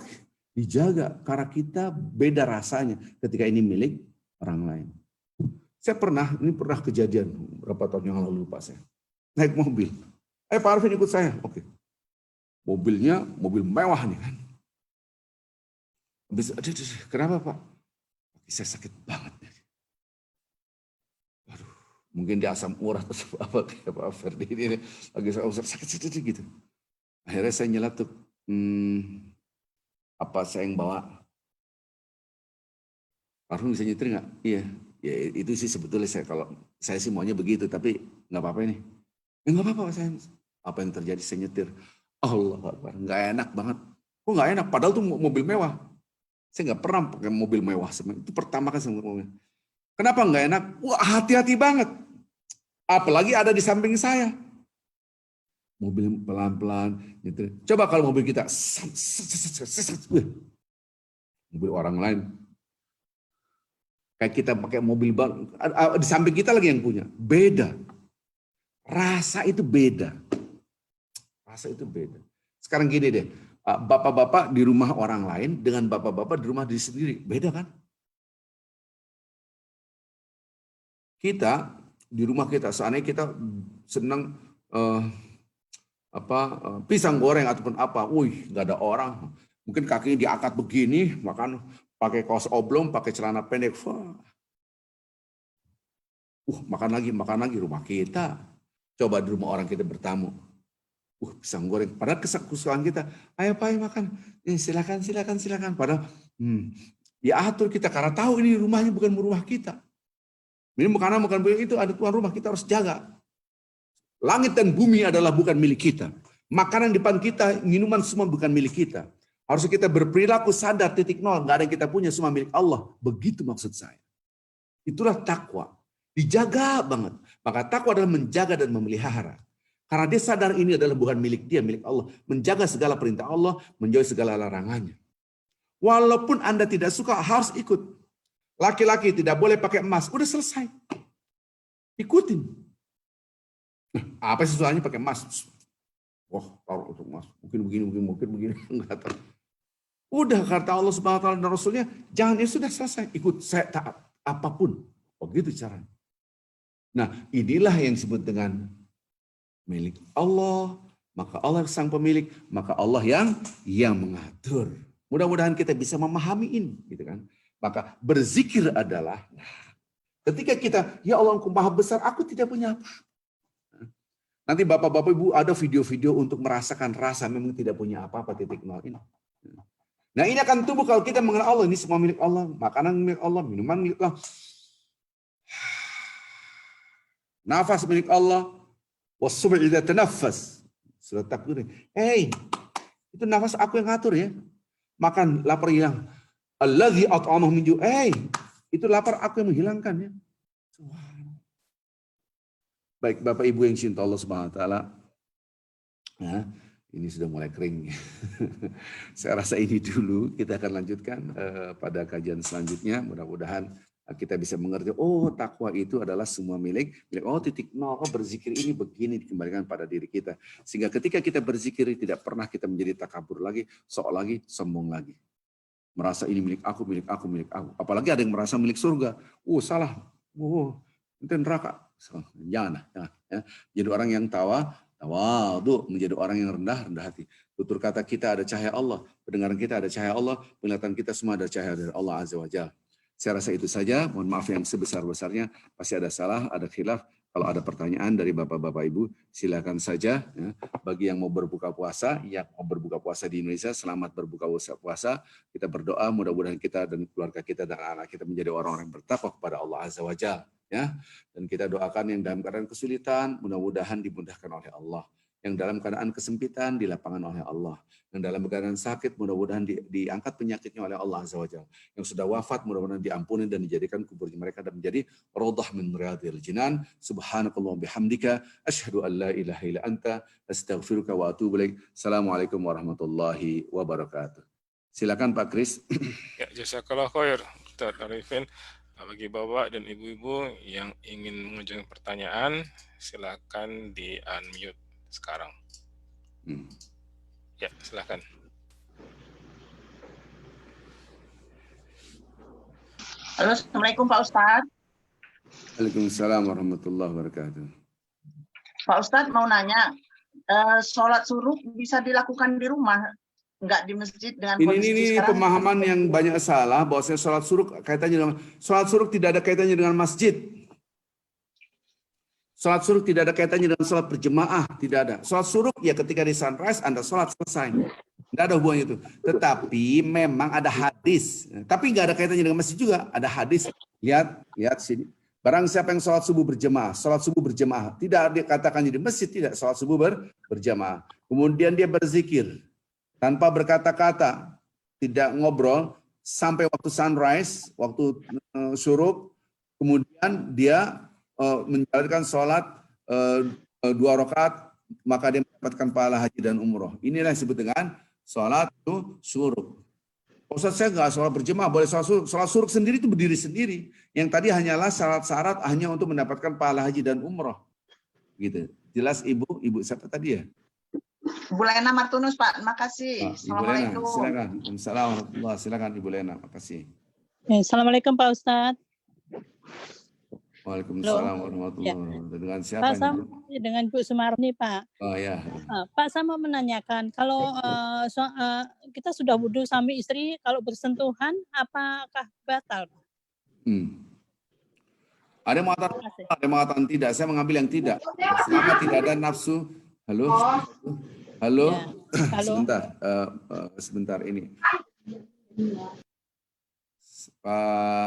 Dijaga karena kita beda rasanya ketika ini milik orang lain. Saya pernah kejadian berapa tahun yang lalu lupa saya. Naik mobil. Pak Arvin ikut saya. Oke. Mobilnya mobil mewah nih kan. Habis, kenapa Pak? Saya sakit banget. Mungkin di asam urat atau apa kayak Pak Ferdi ini lagi sakit gitu. Akhirnya saya nyeletuk, apa saya yang bawa? Parfum bisa nyetir nggak? Iya, ya itu sih sebetulnya kalau saya sih maunya begitu, tapi nggak apa-apa ini. Ya nggak apa-apa saya. Apa yang terjadi saya nyetir? Allah Akbar, nggak enak banget. Kok nggak enak? Padahal tuh mobil mewah. Saya nggak pernah pakai mobil mewah. Itu pertama kan sama mobil. Kenapa nggak enak? Wah hati-hati banget. Apalagi ada di samping saya. Mobil pelan-pelan. Gitu. Coba kalau mobil kita. Mobil orang lain. Kayak kita pakai mobil baru. Di samping kita lagi yang punya. Beda. Rasa itu beda. Rasa itu beda. Sekarang gini deh. Bapak-bapak di rumah orang lain dengan bapak-bapak di rumah diri sendiri. Beda kan? Kita di rumah kita, seandainya kita senang pisang goreng ataupun apa, nggak ada orang, mungkin kakinya diangkat begini, makan pakai kaos oblong, pakai celana pendek, makan lagi rumah kita. Coba di rumah orang kita bertamu, pisang goreng, padahal kesukaan kita, ayo Pak makan, silakan. Padahal diatur kita karena tahu ini rumahnya bukan rumah kita. Ini makanan itu ada tuan rumah, kita harus jaga. Langit dan bumi adalah bukan milik kita. Makanan depan kita, minuman semua bukan milik kita. Harus kita berperilaku sadar titik nol, nggak ada yang kita punya, semua milik Allah. Begitu maksud saya. Itulah takwa. Dijaga banget. Maka takwa adalah menjaga dan memelihara. Karena dia sadar ini adalah bukan milik dia, milik Allah. Menjaga segala perintah Allah, menjauhi segala larangannya. Walaupun Anda tidak suka, harus ikut. Laki-laki tidak boleh pakai emas. Udah selesai. Ikutin. Apa sih soalnya pakai emas? Taruh untuk emas. Mungkin begini. Enggak tahu. Udah kata Allah Subhanahu wa taala dan Rasulnya, jangan, ya sudah selesai. Ikut saya taat apapun. Begitu caranya. Nah, inilah yang disebut dengan milik Allah. Maka Allah sang pemilik, maka Allah yang mengatur. Mudah-mudahan kita bisa memahami ini, gitu kan? Maka berzikir adalah, ketika kita, ya Allah Engkau maha besar, aku tidak punya apa. Nanti Bapak-Bapak Ibu ada video-video untuk merasakan rasa memang tidak punya apa-apa titik nol ini. Nah ini akan tumbuh kalau kita mengenal Allah. Ini semua milik Allah. Makanan milik Allah, minuman milik Allah. Nafas milik Allah. Wasubh idza tanaffas. Surat Takwir. Hey, itu nafas aku yang ngatur ya. Makan lapar hilang. Alladzi at'amahu min ju'. Hey, itu lapar aku yang menghilangkan ya. Baik Bapak Ibu yang cinta Allah Subhanahu wa taala. Nah, ini sudah mulai kering. Saya rasa ini dulu, kita akan lanjutkan pada kajian selanjutnya. Mudah-mudahan kita bisa mengerti, oh takwa itu adalah semua milik. Oh titik nol, oh berzikir ini begini dikembalikan pada diri kita. Sehingga ketika kita berzikir tidak pernah kita menjadi takabur lagi, sok lagi, sombong lagi. Merasa ini milik aku, milik aku, milik aku. Apalagi ada yang merasa milik surga. Salah. Itu neraka. Jangan. Ya. Jadi orang yang tawadu, menjadi orang yang rendah hati. Tutur kata kita ada cahaya Allah, pendengaran kita ada cahaya Allah, penglihatan kita semua ada cahaya dari Allah Azza wa Jalla. Saya rasa itu saja, mohon maaf yang sebesar-besarnya, pasti ada salah, ada khilaf. Kalau ada pertanyaan dari Bapak-Bapak Ibu, silakan saja. Ya. Bagi yang mau berbuka puasa, yang mau berbuka puasa di Indonesia, selamat berbuka puasa. Kita berdoa, mudah-mudahan kita dan keluarga kita dan anak kita menjadi orang-orang yang bertakwa kepada Allah Azza wa Jalla. Ya. Dan kita doakan yang dalam keadaan kesulitan, mudah-mudahan dimudahkan oleh Allah. Yang dalam keadaan kesempitan, dilapangkan oleh Allah. Yang dalam keadaan sakit, mudah-mudahan diangkat penyakitnya oleh Allah Azza wa Jalla. Yang sudah wafat, mudah-mudahan diampuni dan dijadikan kuburnya mereka dan menjadi raudhah min riyadhil jinan. Subhanakallah bihamdika, asyhadu an la ilaha illa anta, astaghfiruka wa atubu ilaik. Assalamualaikum warahmatullahi wabarakatuh. Silakan Pak Kris. Ya, jazakallah khair, Ustaz Arifin. Bagi Bapak dan Ibu-ibu yang ingin mengajukan pertanyaan, silakan di-unmute sekarang. Ya, silakan. Halo, Assalamualaikum Pak Ustadz. Waalaikumsalam warahmatullahi wabarakatuh. Pak Ustadz mau nanya, sholat suruh bisa dilakukan di rumah, enggak di masjid dengan kondisi ini sekarang? Pemahaman yang banyak salah, bahwasanya sholat suruh kaitannya dengan sholat suruh tidak ada kaitannya dengan masjid. Sholat suruh tidak ada kaitannya dengan sholat berjemaah, tidak ada. Sholat suruh ya ketika di sunrise Anda sholat selesai. Tidak ada hubungan itu. Tetapi memang ada hadis. Tapi nggak ada kaitannya dengan masjid juga. Ada hadis. Lihat sini. Barang siapa yang sholat subuh berjemaah. Tidak dikatakan di masjid, tidak. Sholat subuh berjemaah. Kemudian dia berzikir. Tanpa berkata-kata. Tidak ngobrol. Sampai waktu sunrise, waktu syuruk. Kemudian dia menjalankan sholat 2 rakaat, maka dia mendapatkan pahala haji dan umroh. Inilah yang disebut dengan sholat syuruk. Ustaz, saya nggak sholat berjemaah, boleh sholat syuruk. Sholat syuruk sendiri itu berdiri sendiri. Yang tadi hanyalah syarat-syarat hanya untuk mendapatkan pahala haji dan umroh. Gitu. Jelas Ibu siapa tadi ya? Bu Lena Martunus Pak, terima kasih. Assalamualaikum. Ibu Lena, silakan. Assalamualaikum, silakan Ibu Lena, makasih. Assalamualaikum Pak Ustadz. Waalaikumsalam warahmatullahi wabarakatuh. Dengan siapa? Pak, sama dengan Bu Sumarni, Pak. Oh ya. Pak, saya mau menanyakan, kalau kita sudah wudhu suami istri, kalau bersentuhan, apakah batal? Ada yang mengatakan tidak. Saya mengambil yang tidak. Selama tidak ada nafsu. Halo. Ya. Halo. Sebentar ini.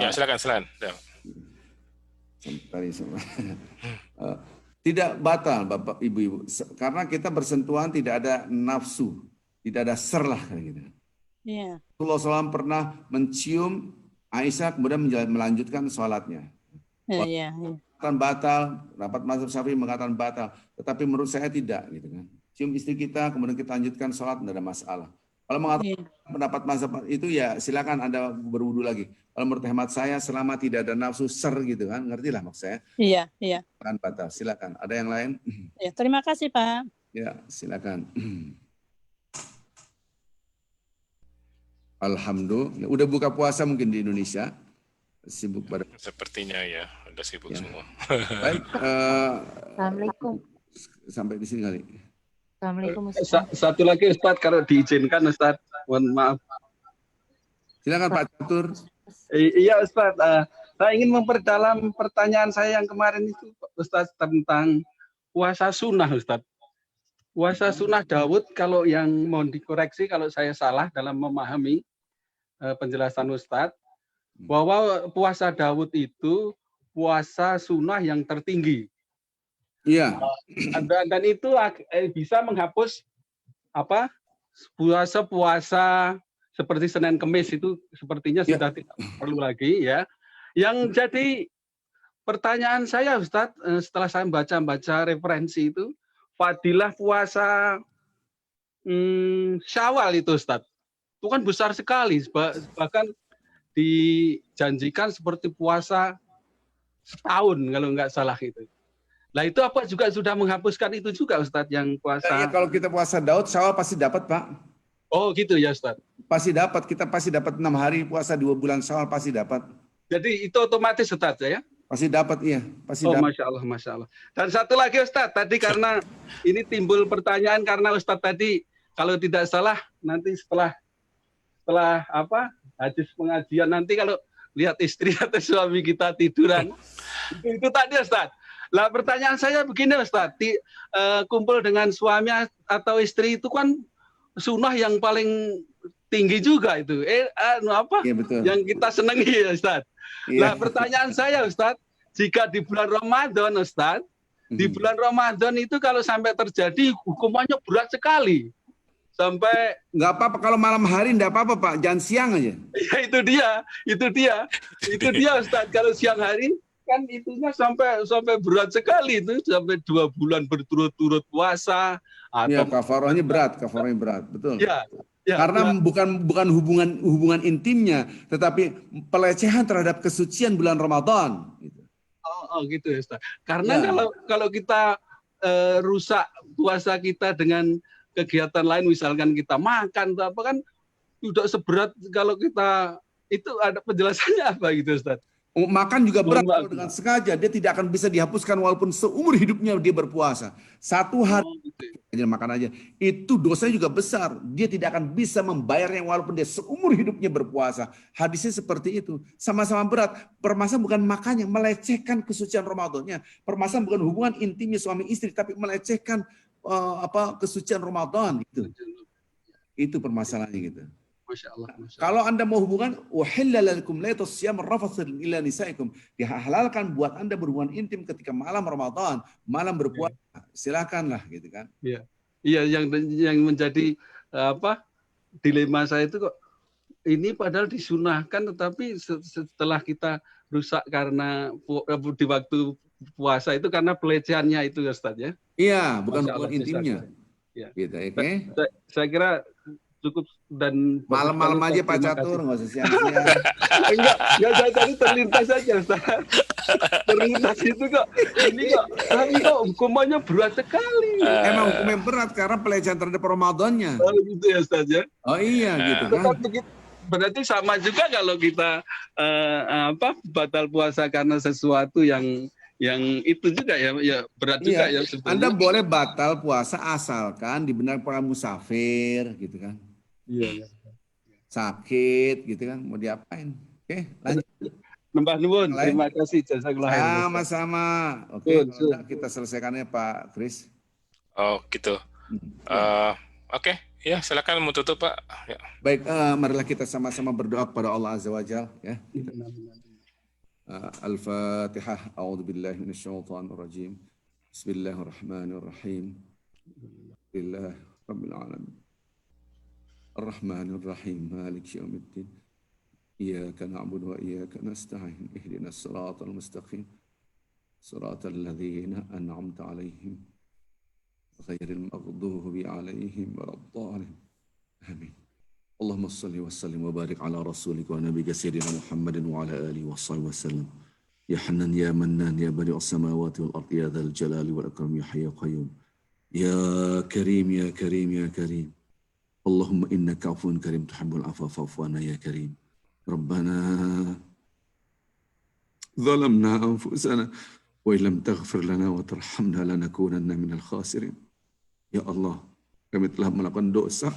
Ya, silakan. Tidak batal Bapak Ibu-ibu karena kita bersentuhan tidak ada nafsu, tidak ada ser lah gitu. Iya. Rasulullah SAW pernah mencium Aisyah kemudian melanjutkan sholatnya. Iya. Akan batal, rapat mazhab Syafi'i mengatakan batal, tetapi menurut saya tidak gitu kan. Cium istri kita kemudian kita lanjutkan sholat tidak ada masalah. Kalau mengatakan pendapat mazhab itu ya silakan Anda berwudu lagi. Kalau menurut hemat saya selama tidak ada nafsu ser gitu kan, ngerti lah maksud saya. Iya. Kan batal. Silakan. Ada yang lain? Ya, terima kasih Pak. Ya, silakan. Alhamdulillah. Udah buka puasa mungkin di Indonesia? Sibuk pada. Sepertinya ya, udah sibuk semua. Baik. Assalamualaikum. Sampai di sini kali. Assalamualaikum Ustaz. Satu lagi Ustaz, kalau diizinkan Ustaz, mohon maaf. Silakan Pak Catur. Iya Ustaz, saya ingin memperdalam pertanyaan saya yang kemarin itu Ustaz tentang puasa sunnah Ustaz. Puasa sunnah Daud, kalau yang mohon dikoreksi kalau saya salah dalam memahami, penjelasan Ustadz bahwa puasa Daud itu puasa sunnah yang tertinggi. Iya. Dan itu bisa menghapus apa puasa-puasa seperti Senin Kemis itu sepertinya sudah tidak perlu lagi ya. Yang jadi pertanyaan saya Ustadz, setelah saya baca referensi itu, fadilah puasa Syawal itu Ustadz, itu kan besar sekali, bahkan dijanjikan seperti puasa setahun kalau nggak salah itu. Nah itu apa juga sudah menghapuskan itu juga Ustadz yang puasa? Ya, kalau kita puasa Daud, Syawal pasti dapat Pak. Oh gitu ya Ustadz. Pasti dapat, kita pasti dapat 6 hari puasa 2 bulan Syawal pasti dapat. Jadi itu otomatis Ustadz ya? Pasti dapat, iya. Pasti dapat. Masya Allah, Masya Allah. Dan satu lagi Ustadz, tadi karena ini timbul pertanyaan karena Ustadz tadi kalau tidak salah nanti setelah apa hadis pengajian nanti kalau lihat istri atau suami kita tiduran itu tadi Ustadz. Lah pertanyaan saya begini Ustadz, kumpul dengan suami atau istri itu kan sunnah yang paling tinggi juga itu. Apa? Ya, betul. Yang kita senangi ya Ustadz. Ya. Nah pertanyaan saya Ustadz, jika di bulan Ramadan Ustadz, di bulan Ramadan itu kalau sampai terjadi hukumannya berat sekali. Sampai nggak apa-apa kalau malam hari nggak apa-apa Pak, jangan siang aja. Ya itu dia Ustadz, kalau siang hari kan itunya sampai berat sekali itu, sampai 2 bulan berturut-turut puasa. Iya, kafarahnya berat, betul. Ya, karena bukan hubungan intimnya, tetapi pelecehan terhadap kesucian bulan Ramadan. Gitu. Oh gitu ya Ustaz. Karena kalau kita rusak puasa kita dengan kegiatan lain, misalkan kita makan atau apa kan tidak seberat kalau kita itu ada penjelasannya apa gitu Ustaz? Makan juga berat kalau dengan sengaja, dia tidak akan bisa dihapuskan walaupun seumur hidupnya dia berpuasa. 1 hari makan aja, itu dosanya juga besar. Dia tidak akan bisa membayarnya walaupun dia seumur hidupnya berpuasa. Hadisnya seperti itu, sama-sama berat. Permasalahan bukan makannya, melecehkan kesucian Ramadannya. Permasalahan bukan hubungan intimnya suami istri, tapi melecehkan kesucian Ramadan. Itu permasalahannya gitu. Masya Allah. Kalau Anda mau hubungan, uhilla lakum lailatus siyam rafathu ila nisaikum. Dihalalkan buat Anda berhubungan intim ketika malam Ramadan, malam berpuasa. Silakanlah gitu kan. Iya. Iya, yang menjadi dilema saya itu kok ini padahal disunahkan, tetapi setelah kita rusak karena di waktu puasa itu karena pelecehannya itu ya Ustaz ya. Iya, bukan hubungan intimnya. Ya. Gitu, okay? Saya kira cukup dan malam-malam aja Pak Catur, nggak usah siang-siang. enggak saya tadi terlintas saja Ustaz. Terlintas itu kok tapi kok hukumannya berat sekali. Emang hukumnya berat karena pelecehan terhadap Ramadannya. Oh gitu ya Ustaz ya. Oh iya gitu kan. Berarti sama juga kalau kita batal puasa karena sesuatu yang itu juga ya berat juga ya sebenarnya. Anda boleh batal puasa asalkan dibenarkan para musafir gitu kan. Iya. Sakit gitu kan, mau diapain? Oke, lanjut. Nambah nuwun, terima kasih jazakallah khair. Sama-sama. Oke, kita selesaikannya Pak Kris. Oh, gitu. Oke, ya silakan mau tutup Pak. Ya. Baik, marilah kita sama-sama berdoa kepada Allah Azza wa Jalla ya. Al-Fatihah. A'udzubillahi minasyaitonir rajim. Bismillahirrahmanirrahim. Alhamdulillah rabbil alamin. Ar-Rahmanir Rahim. Maliki yaumiddin. Iyyaka na'budu wa iyyaka nasta'in. Ihdinas siratal mustaqim. Siratal ladzina an'amta 'alaihim ghairil maghdubi 'alaihim waladdallin. Amin. Allahumma salli wa sallim wa barik ala rasulika wa nabiyika sayyidina Muhammadin wa ala alihi wa sahbihi wasallam. Ya Hannan ya Mannan ya badi'us samawati wal ardi ya dzal jalali wal ikram ya hayyu qayyum. Ya Karim ya Karim ya Karim. Allahumma innaka 'afuwun karim tuhibbul 'afwa fa'fu 'anna ya Karim. Rabbana zalamna anfusana wa illam taghfir lana wa tarhamna lanakunanna minal khasirin. Ya Allah, kami telah melakukan dosa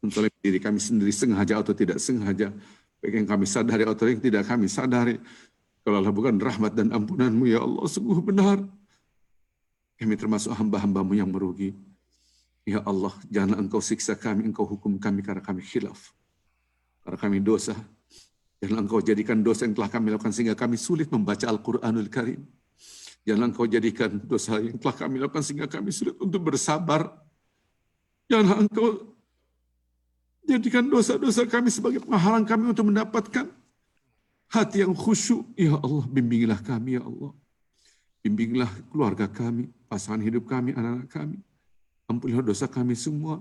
mentolerir diri kami sendiri sengaja atau tidak sengaja, baik yang kami sadari atau yang tidak kami sadari. Kalau Allah bukan rahmat dan ampunan-Mu ya Allah, sungguh benar kami termasuk hamba-hamba-Mu yang merugi. Ya Allah, jangan Engkau siksa kami, Engkau hukum kami karena kami khilaf. Karena kami dosa. Janganlah Engkau jadikan dosa yang telah kami lakukan sehingga kami sulit membaca Al-Quranul Karim. Janganlah Engkau jadikan dosa yang telah kami lakukan sehingga kami sulit untuk bersabar. Janganlah Engkau jadikan dosa-dosa kami sebagai penghalang kami untuk mendapatkan hati yang khusyuk. Ya Allah, bimbinglah kami ya Allah. Bimbinglah keluarga kami, pasangan hidup kami, anak-anak kami. Ampunilah dosa kami semua.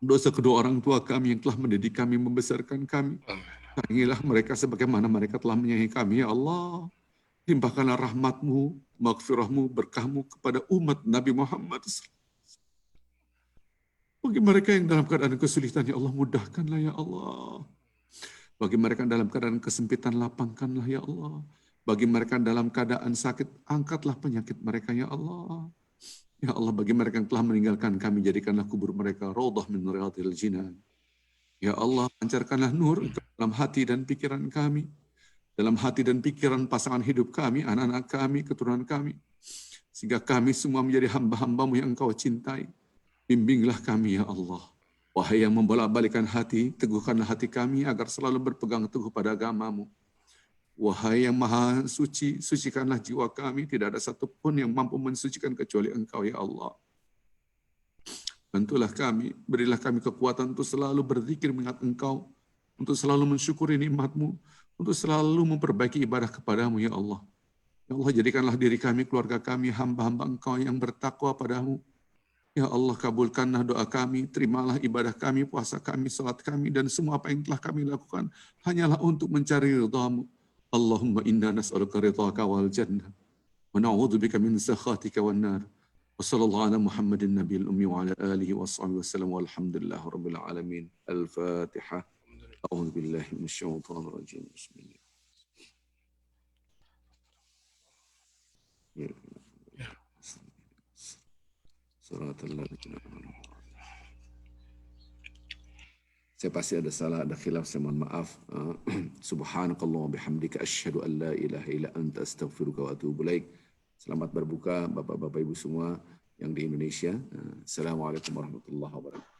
Dosa kedua orang tua kami yang telah mendidik kami, membesarkan kami. Sayangilah mereka sebagaimana mereka telah menyayangi kami, ya Allah. Limpahkanlah rahmat-Mu, maghfirah-Mu, berkah-Mu kepada umat Nabi Muhammad. Bagi mereka yang dalam keadaan kesulitan, ya Allah, mudahkanlah ya Allah. Bagi mereka dalam keadaan kesempitan, lapangkanlah ya Allah. Bagi mereka dalam keadaan sakit, angkatlah penyakit mereka ya Allah. Ya Allah, bagi mereka yang telah meninggalkan kami, jadikanlah kubur mereka raudhah min riyadhil jinan. Ya Allah, pancarkanlah nur dalam hati dan pikiran kami, dalam hati dan pikiran pasangan hidup kami, anak-anak kami, keturunan kami, sehingga kami semua menjadi hamba-hamba-Mu yang Engkau cintai. Bimbinglah kami ya Allah. Wahai yang membolak-balikan hati, teguhkanlah hati kami agar selalu berpegang teguh pada agama-Mu. Wahai yang maha suci, sucikanlah jiwa kami. Tidak ada satupun yang mampu mensucikan kecuali Engkau ya Allah. Bantulah kami, berilah kami kekuatan untuk selalu berzikir mengingat Engkau, untuk selalu mensyukuri nikmat-Mu, untuk selalu memperbaiki ibadah kepada-Mu ya Allah. Ya Allah, jadikanlah diri kami, keluarga kami, hamba-hamba Engkau yang bertakwa pada-Mu. Ya Allah, kabulkanlah doa kami, terimalah ibadah kami, puasa kami, salat kami, dan semua apa yang telah kami lakukan hanyalah untuk mencari ridha-Mu. Allahumma inna nas'aluka ridhaka wal jannah wa na'udzubika min sakhatika wan nar. Wa sallallahu ala Muhammadin nabiyil ummi wa ala alihi wa sahbihi wasallam walhamdulillahi rabbil alamin. Al-Fatihah. A'udzu billahi minasyaitonir rajim. Bismillah. Suratul ladzina. Saya pasti ada salah, ada khilaf, saya mohon maaf. Subhanakallah wa bihamdika asyhadu an la ilaha illa anta astaghfiruka wa atubu ilaik. Selamat berbuka Bapak-bapak Ibu semua yang di Indonesia. Assalamualaikum warahmatullahi wabarakatuh.